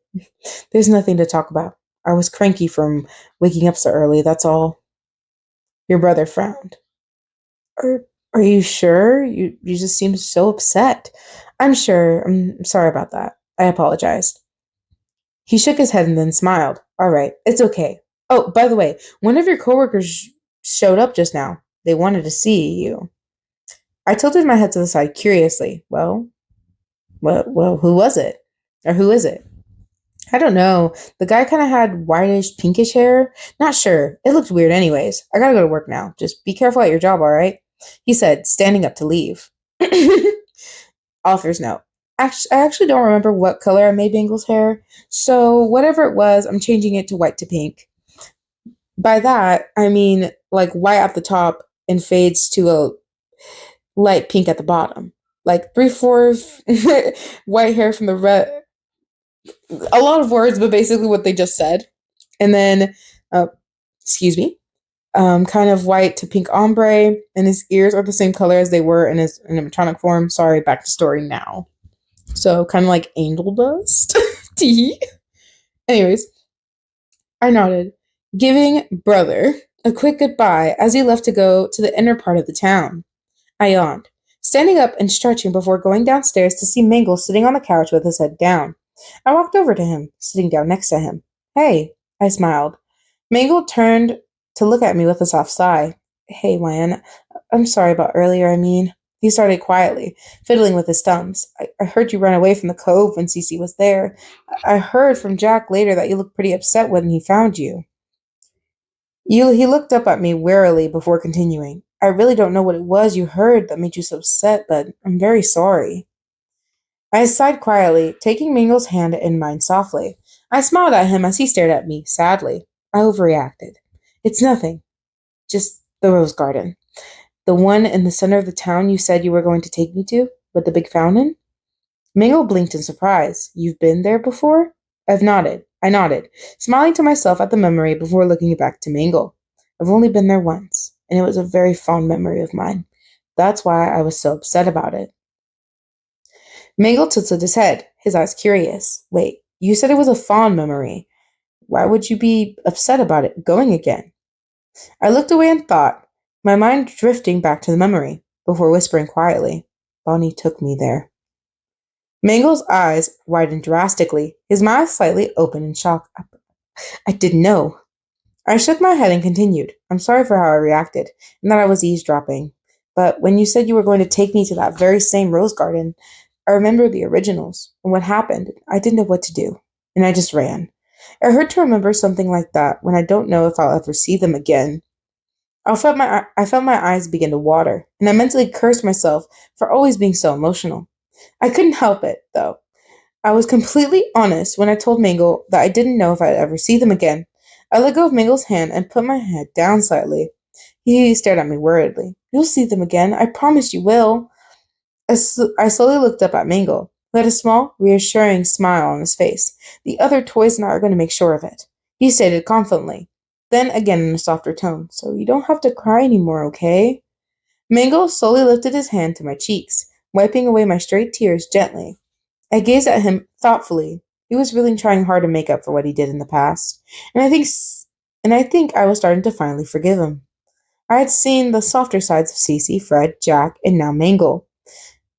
There's nothing to talk about. I was cranky from waking up so early, that's all. Your brother frowned. Are you sure? You just seem so upset. I'm sure. I'm sorry about that. I apologized. He shook his head and then smiled. All right, it's okay. Oh, by the way, one of your coworkers showed up just now. They wanted to see you. I tilted my head to the side curiously. Well, who was it? Or who is it? I don't know. The guy kind of had whitish, pinkish hair. Not sure. It looked weird anyways. I gotta go to work now. Just be careful at your job, alright? He said, standing up to leave. Author's note. I actually don't remember what color I made Bangle's hair, so whatever it was, I'm changing it to white to pink. By that, I mean like white at the top and fades to a light pink at the bottom. Like 3/4 white hair from the red. A lot of words, but basically what they just said. And then, uh, excuse me, kind of white to pink ombre, and his ears are the same color as they were in his animatronic form. Sorry, back to story now. So kind of like angel dust. Tee. Anyways, I nodded, giving brother a quick goodbye as he left to go to the inner part of the town. I yawned, standing up and stretching before going downstairs to see Mangle sitting on the couch with his head down. I walked over to him, sitting down next to him. Hey, I smiled. Mangle turned to look at me with a soft sigh. Hey, Wan, I'm sorry about earlier, I mean. He started quietly, fiddling with his thumbs. I heard you run away from the cove when Cece was there. I heard from Jack later that you looked pretty upset when he found you. He looked up at me warily before continuing. I really don't know what it was you heard that made you so upset, but I'm very sorry. I sighed quietly, taking Mingle's hand in mine softly. I smiled at him as he stared at me, sadly. I overreacted. It's nothing. Just the rose garden. The one in the center of the town you said you were going to take me to, with the big fountain? Mingle blinked in surprise. You've been there before? I nodded, smiling to myself at the memory before looking back to Mingle. I've only been there once, and it was a very fond memory of mine. That's why I was so upset about it. Mingle tilted his head, his eyes curious. Wait, you said it was a fond memory. Why would you be upset about it going again? I looked away and thought, my mind drifting back to the memory, before whispering quietly, Bonnie took me there. Mangle's eyes widened drastically, his mouth slightly open in shock. I didn't know. I shook my head and continued. I'm sorry for how I reacted, and that I was eavesdropping. But when you said you were going to take me to that very same rose garden, I remembered the originals and what happened. I didn't know what to do, and I just ran. It hurt to remember something like that when I don't know if I'll ever see them again. I felt my eyes begin to water, and I mentally cursed myself for always being so emotional. I couldn't help it, though. I was completely honest when I told Mangle that I didn't know if I'd ever see them again. I let go of Mangle's hand and put my head down slightly. He stared at me worriedly. You'll see them again. I promise you will. I slowly looked up at Mangle, who had a small, reassuring smile on his face. The other toys and I are going to make sure of it, he stated confidently. Then again in a softer tone, so you don't have to cry anymore, okay? Mangle slowly lifted his hand to my cheeks, wiping away my straight tears gently. I gazed at him thoughtfully. He was really trying hard to make up for what he did in the past, and I think I was starting to finally forgive him. I had seen the softer sides of Cece, Fred, Jack, and now Mangle,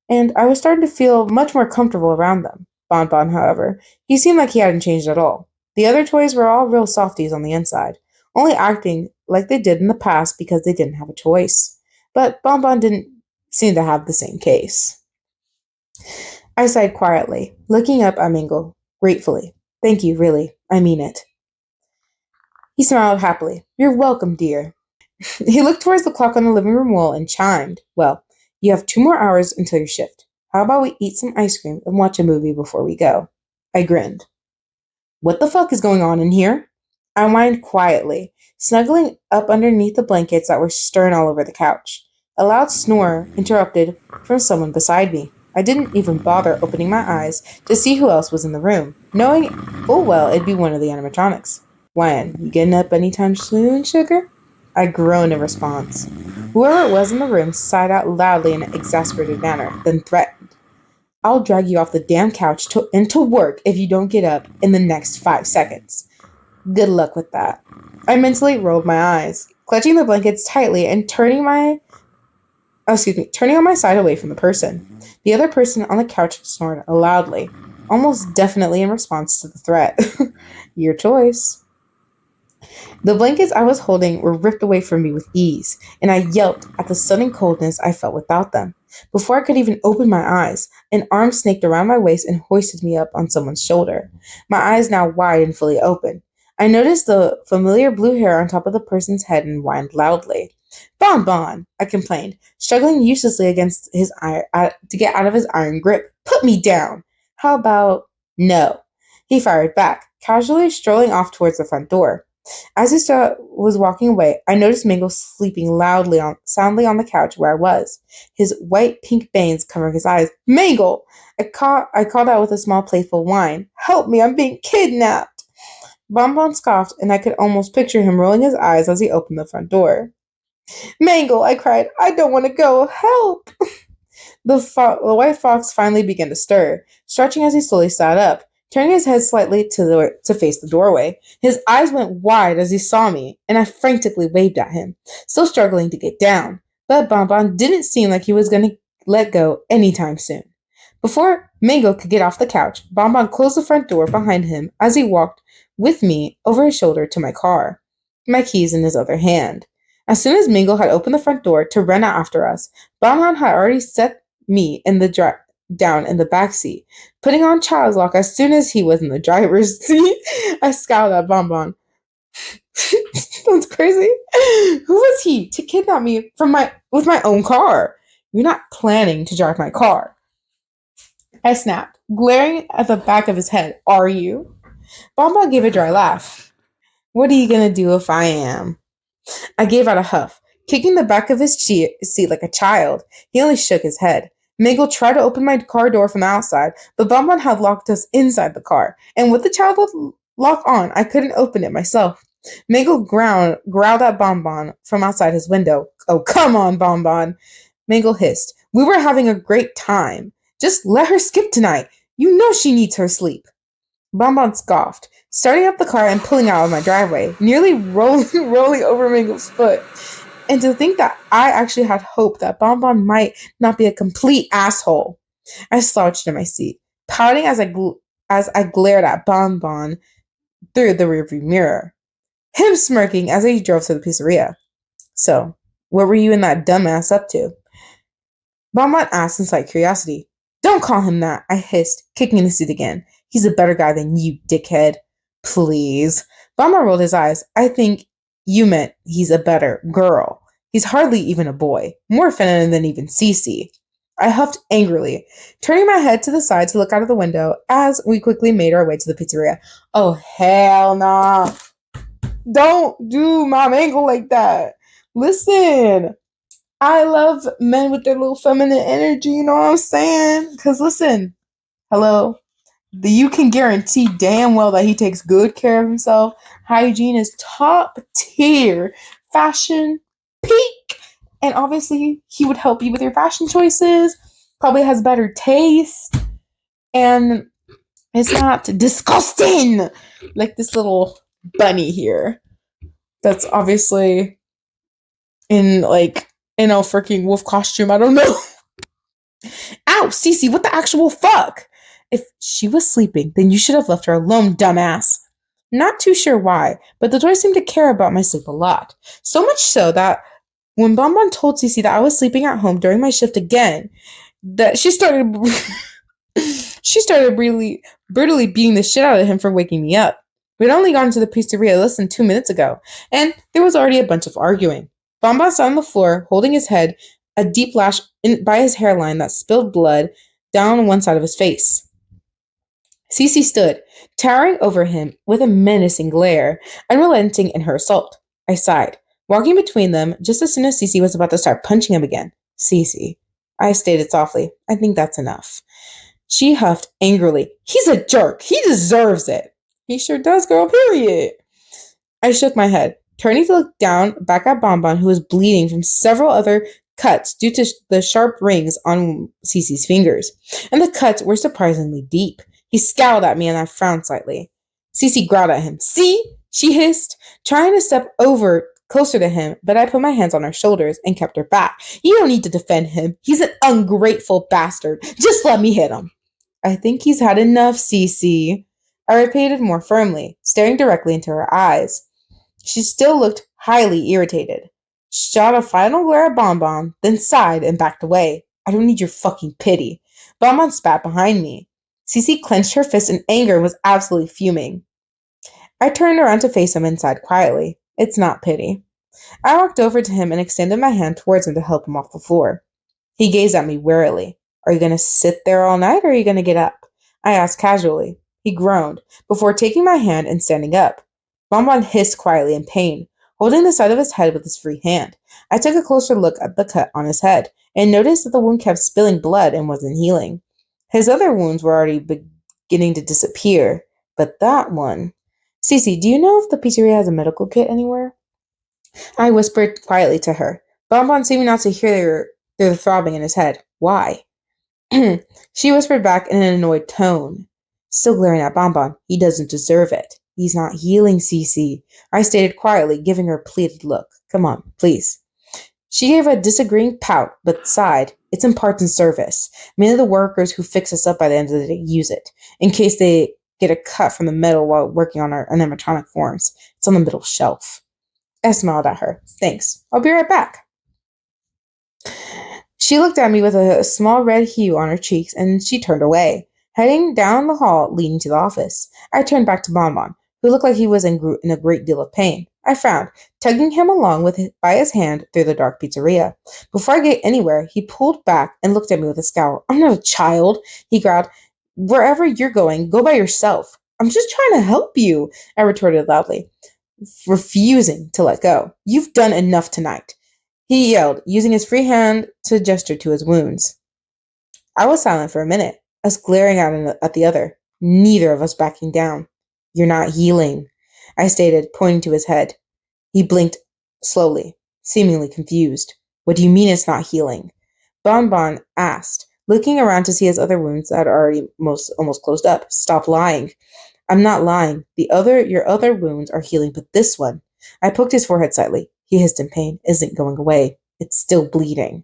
and I was starting to feel much more comfortable around them. Bonbon, however, he seemed like he hadn't changed at all. The other toys were all real softies on the inside, only acting like they did in the past because they didn't have a choice. But Bonbon didn't seem to have the same case. I sighed quietly, looking up at Mingle, gratefully. Thank you, really. I mean it. He smiled happily. You're welcome, dear. He looked towards the clock on the living room wall and chimed. Well, you have 2 more hours until your shift. How about we eat some ice cream and watch a movie before we go? I grinned. What the fuck is going on in here? I whined quietly, snuggling up underneath the blankets that were stirring all over the couch. A loud snore interrupted from someone beside me. I didn't even bother opening my eyes to see who else was in the room, knowing full well it'd be one of the animatronics. When? You getting up anytime soon, sugar? I groaned in response. Whoever it was in the room sighed out loudly in an exasperated manner, then threatened. I'll drag you off the damn couch into work if you don't get up in the next 5 seconds. Good luck with that. I mentally rolled my eyes, clutching the blankets tightly and turning on my side away from the person. The other person on the couch snored loudly, almost definitely in response to the threat. Your choice. The blankets I was holding were ripped away from me with ease, and I yelped at the sudden coldness I felt without them. Before I could even open my eyes, an arm snaked around my waist and hoisted me up on someone's shoulder, my eyes now wide and fully open. I noticed the familiar blue hair on top of the person's head and whined loudly. Bon, I complained, struggling uselessly against to get out of his iron grip. Put me down. How about no? He fired back, casually strolling off towards the front door. As he was walking away, I noticed Mingle sleeping soundly on the couch where I was, his white-pink bangs covering his eyes. Mangle! I called out with a small playful whine. Help me, I'm being kidnapped! Bonbon scoffed, and I could almost picture him rolling his eyes as he opened the front door. Mangle, I cried, I don't want to go. Help! The white fox finally began to stir, stretching as he slowly sat up, turning his head slightly to face the doorway. His eyes went wide as he saw me, and I frantically waved at him, still struggling to get down. But Bonbon didn't seem like he was going to let go anytime soon. Before Mango could get off the couch, Bonbon closed the front door behind him as he walked with me over his shoulder to my car, my keys in his other hand. As soon as Mingle had opened the front door to run out after us, Bonbon had already set me in the down in the back seat, putting on child's lock as soon as he was in the driver's seat. I scowled at Bonbon. That's crazy. Who was he to kidnap me with my own car? You're not planning to drive my car. I snapped, glaring at the back of his head. Are you? Bonbon gave a dry laugh. What are you gonna do if I am? I gave out a huff, kicking the back of his seat like a child. He only shook his head. Miguel tried to open my car door from the outside, but Bonbon had locked us inside the car, and with the child lock on, I couldn't open it myself. Miguel growled at Bonbon from outside his window. Oh, come on, Bonbon, Miguel hissed. We were having a great time. Just let her skip tonight. You know she needs her sleep. Bonbon scoffed, starting up the car and pulling out of my driveway, nearly rolling over Mingle's foot. And to think that I actually had hope that Bonbon might not be a complete asshole. I slouched in my seat, pouting as I glared at Bonbon through the rearview mirror, him smirking as he drove to the pizzeria. So, what were you and that dumbass up to? Bonbon asked in slight curiosity. Don't call him that, I hissed, kicking the seat again. He's a better guy than you, dickhead. Please. Bamba rolled his eyes. I think you meant he's a better girl. He's hardly even a boy, more feminine than even Cece. I huffed angrily, turning my head to the side to look out of the window as we quickly made our way to the pizzeria. Oh, hell nah. Don't do my mango like that. Listen, I love men with their little feminine energy, you know what I'm saying? Because listen, hello, you can guarantee damn well that he takes good care of himself. Hygiene is top tier. Fashion, peak. And obviously, he would help you with your fashion choices. Probably has better taste. And it's not disgusting like this little bunny here. That's obviously in a freaking wolf costume. I don't know. Ow, Cece, what the actual fuck? If she was sleeping, then you should have left her alone, dumbass. Not too sure why, but the toy seemed to care about my sleep a lot. So much so that when Bonbon told Cece that I was sleeping at home during my shift again, that she started she started brutally beating the shit out of him for waking me up. We'd only gotten to the pizzeria less than 2 minutes ago, and there was already a bunch of arguing. Bonbon sat on the floor, holding his head, a deep lash by his hairline that spilled blood down one side of his face. Cece stood, towering over him with a menacing glare, unrelenting in her assault. I sighed, walking between them just as soon as Cece was about to start punching him again. Cece, I stated softly, I think that's enough. She huffed angrily. He's a jerk. He deserves it. He sure does, girl, period. I shook my head, turning to look down back at Bonbon, who was bleeding from several other cuts due to the sharp rings on Cece's fingers. And the cuts were surprisingly deep. He scowled at me and I frowned slightly. Cece growled at him. See? She hissed, trying to step over closer to him, but I put my hands on her shoulders and kept her back. You don't need to defend him. He's an ungrateful bastard. Just let me hit him. I think he's had enough, Cece. I repeated more firmly, staring directly into her eyes. She still looked highly irritated. Shot a final glare at Bonbon, then sighed and backed away. I don't need your fucking pity. Bonbon spat behind me. Cece clenched her fist in anger and was absolutely fuming. I turned around to face him and sighed quietly. It's not pity. I walked over to him and extended my hand towards him to help him off the floor. He gazed at me warily. Are you going to sit there all night or are you going to get up? I asked casually. He groaned, before taking my hand and standing up. Bonbon hissed quietly in pain, holding the side of his head with his free hand. I took a closer look at the cut on his head, and noticed that the wound kept spilling blood and wasn't healing. His other wounds were already beginning to disappear, but that one... Cece, do you know if the pizzeria has a medical kit anywhere? I whispered quietly to her. Bonbon seeming not to hear the throbbing in his head. Why? She whispered back in an annoyed tone, still glaring at Bonbon. He doesn't deserve it. He's not healing, Cece. I stated quietly, giving her a pleaded look. Come on, please. She gave a disagreeing pout, but sighed. It's in parts and service. Many of the workers who fix us up by the end of the day use it, in case they get a cut from the metal while working on our animatronic forms. It's on the middle shelf. I smiled at her. Thanks. I'll be right back. She looked at me with a small red hue on her cheeks, and she turned away, heading down the hall leading to the office. I turned back to Bonbon, who looked like he was in a great deal of pain. I frowned, tugging him along by his hand through the dark pizzeria. Before I get anywhere, he pulled back and looked at me with a scowl. I'm not a child, he growled. Wherever you're going, go by yourself. I'm just trying to help you, I retorted loudly, refusing to let go. You've done enough tonight, he yelled, using his free hand to gesture to his wounds. I was silent for a minute, us glaring at the other, neither of us backing down. You're not healing, I stated, pointing to his head. He blinked slowly, seemingly confused. What do you mean it's not healing? Bonbon asked, looking around to see his other wounds that had already almost closed up. Stop lying. I'm not lying. Your other wounds are healing, but this one... I poked his forehead slightly. He hissed in pain. Isn't going away. It's still bleeding.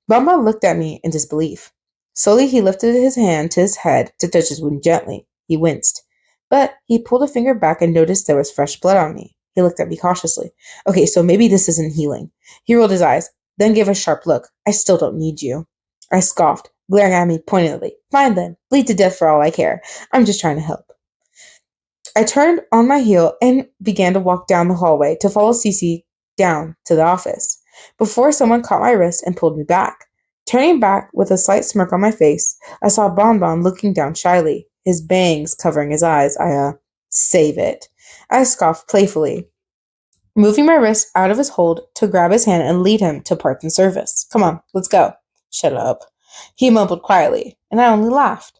Bonbon looked at me in disbelief. Slowly he lifted his hand to his head to touch his wound gently. He winced. But he pulled a finger back and noticed there was fresh blood on me. He looked at me cautiously. Okay, so maybe this isn't healing. He rolled his eyes, then gave a sharp look. I still don't need you. I scoffed, glaring at me pointedly. Fine then. Bleed to death for all I care. I'm just trying to help. I turned on my heel and began to walk down the hallway to follow Cece down to the office, before someone caught my wrist and pulled me back. Turning back with a slight smirk on my face, I saw Bonbon looking down shyly, his bangs covering his eyes. Save it. I scoffed playfully, moving my wrist out of his hold to grab his hand and lead him to parts and service. Come on, let's go. Shut up. He mumbled quietly, and I only laughed.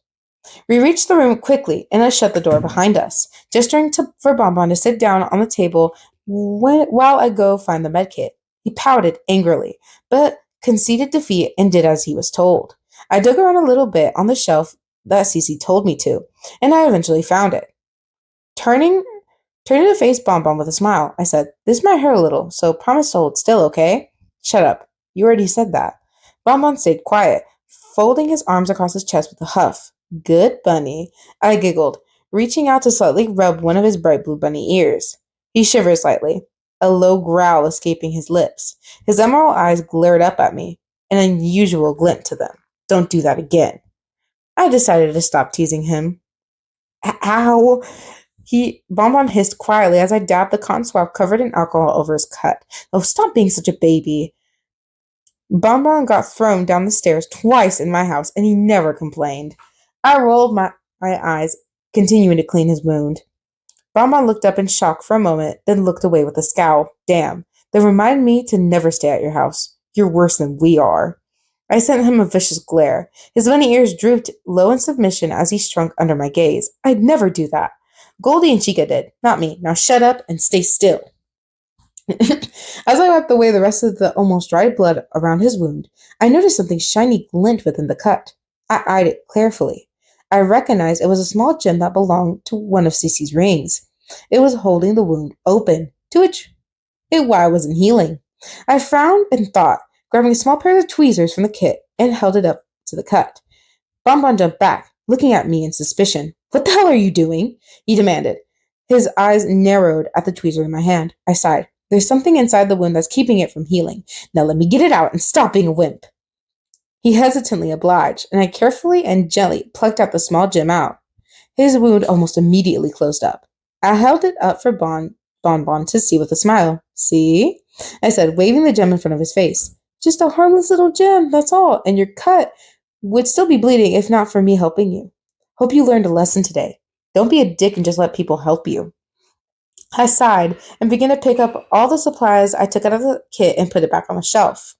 We reached the room quickly, and I shut the door behind us, gesturing for Bonbon to sit down on the table while I go find the medkit. He pouted angrily, but conceded defeat and did as he was told. I dug around a little bit on the shelf that Cece told me to, and I eventually found it. Turning to face Bonbon with a smile, I said, "This might hurt a little, so promise to hold still, okay?" "Shut up. You already said that." Bonbon stayed quiet, folding his arms across his chest with a huff. "Good bunny," I giggled, reaching out to slightly rub one of his bright blue bunny ears. He shivered slightly, a low growl escaping his lips. His emerald eyes glared up at me, an unusual glint to them. "Don't do that again." I decided to stop teasing him. "Ow!" Bonbon hissed quietly as I dabbed the cotton swab covered in alcohol over his cut. "Oh, stop being such a baby." Bonbon got thrown down the stairs twice in my house, and he never complained. I rolled my eyes, continuing to clean his wound. Bonbon looked up in shock for a moment, then looked away with a scowl. "Damn, that reminded me to never stay at your house. You're worse than we are." I sent him a vicious glare. His bunny ears drooped low in submission as he shrunk under my gaze. I'd never do that. Goldie and Chica did, not me. Now shut up and stay still. As I wiped away the rest of the almost dried blood around his wound, I noticed something shiny glint within the cut. I eyed it carefully. I recognized it was a small gem that belonged to one of Cece's rings. It was holding the wound open, to which why I wasn't healing. I frowned and thought, grabbing a small pair of tweezers from the kit and held it up to the cut. Bonbon jumped back, looking at me in suspicion. "What the hell are you doing?" he demanded. His eyes narrowed at the tweezer in my hand. I sighed. "There's something inside the wound that's keeping it from healing. Now let me get it out and stop being a wimp." He hesitantly obliged, and I carefully and gently plucked out the small gem out. His wound almost immediately closed up. I held it up for Bonbon to see with a smile. "See?" I said, waving the gem in front of his face. "Just a harmless little gem, that's all, and your cut would still be bleeding if not for me helping you. Hope you learned a lesson today. Don't be a dick and just let people help you." I sighed and began to pick up all the supplies I took out of the kit and put it back on the shelf.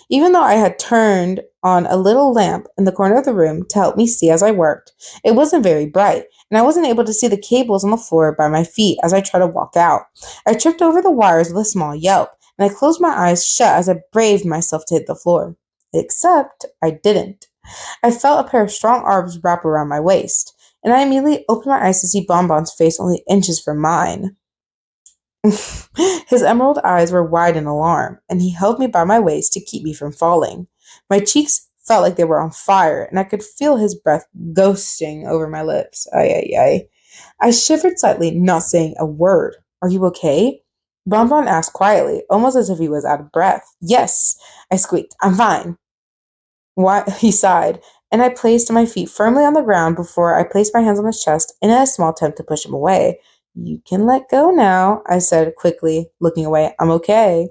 Even though I had turned on a little lamp in the corner of the room to help me see as I worked, it wasn't very bright, and I wasn't able to see the cables on the floor by my feet as I tried to walk out. I tripped over the wires with a small yelp, and I closed my eyes shut as I braved myself to hit the floor. Except I didn't. I felt a pair of strong arms wrap around my waist, and I immediately opened my eyes to see Bonbon's face only inches from mine. His emerald eyes were wide in alarm, and he held me by my waist to keep me from falling. My cheeks felt like they were on fire, and I could feel his breath ghosting over my lips. Ay, ay, ay. I shivered slightly, not saying a word. "Are you okay?" Bonbon asked quietly, almost as if he was out of breath. "Yes," I squeaked. "I'm fine." "Why?" He sighed, and I placed my feet firmly on the ground before I placed my hands on his chest in a small attempt to push him away. "You can let go now," I said quickly, looking away. "I'm okay."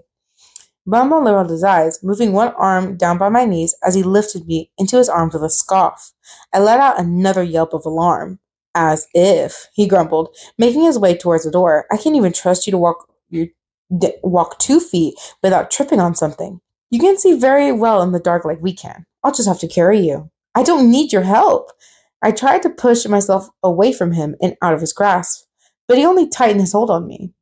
Bonbon lowered his eyes, moving one arm down by my knees as he lifted me into his arms with a scoff. I let out another yelp of alarm. "As if," he grumbled, making his way towards the door. "I can't even trust you to walk 2 feet without tripping on something. You can't see very well in the dark like we can. I'll just have to carry you." "I don't need your help." I tried to push myself away from him and out of his grasp, but he only tightened his hold on me.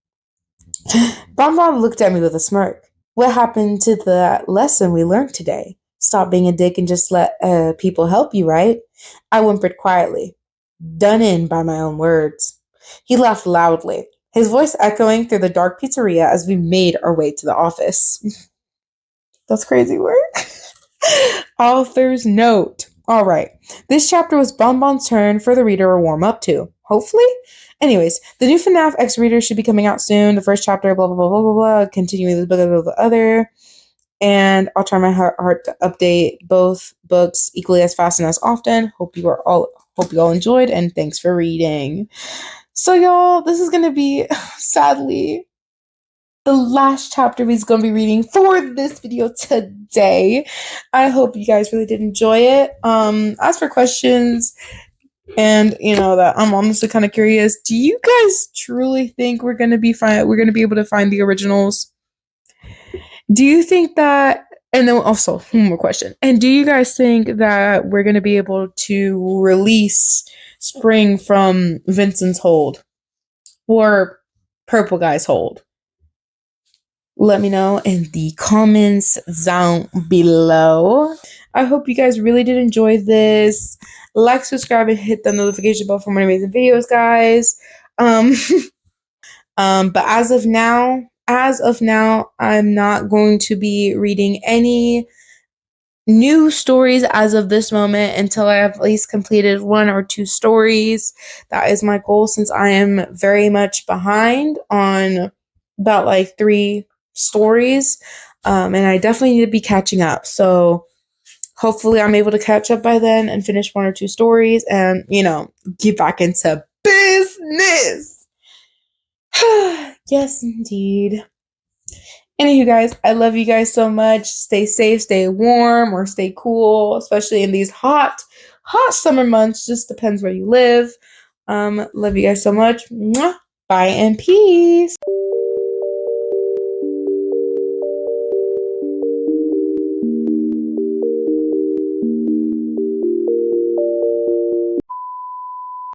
Bonbon looked at me with a smirk. "What happened to the lesson we learned today? Stop being a dick and just let people help you, right?" I whimpered quietly, done in by my own words. He laughed loudly, his voice echoing through the dark pizzeria as we made our way to the office. That's crazy work. Author's note. All right. This chapter was Bonbon's turn for the reader to warm up to. Hopefully? Anyways, the new FNAF X reader should be coming out soon. The first chapter, blah, blah, blah, blah, blah, blah. Continuing the book of the other. And I'll try my heart to update both books equally as fast and as often. Hope you all enjoyed, and thanks for reading. So, y'all, this is going to be, sadly, the last chapter we're going to be reading for this video today. I hope you guys really did enjoy it. As for questions, and that I'm honestly kind of curious, do you guys truly think we're going to be able to find the originals? Do you think that, and then also one more question, and do you guys think that we're going to be able to release Spring from Vincent's hold or Purple Guy's hold? Let me know in the comments down below. I hope you guys really did enjoy this. Like, subscribe, and hit the notification bell for more amazing videos, guys. But as of now, I'm not going to be reading any new stories as of this moment until I have at least completed 1 or 2 stories. That is my goal, since I am very much behind on about like 3 stories. And I definitely need to be catching up. So hopefully I'm able to catch up by then and finish 1 or 2 stories and, get back into business. Yes, indeed. Anywho, guys, I love you guys so much. Stay safe, stay warm, or stay cool, especially in these hot summer months. Just depends where you live. Love you guys so much. Mwah. Bye and peace.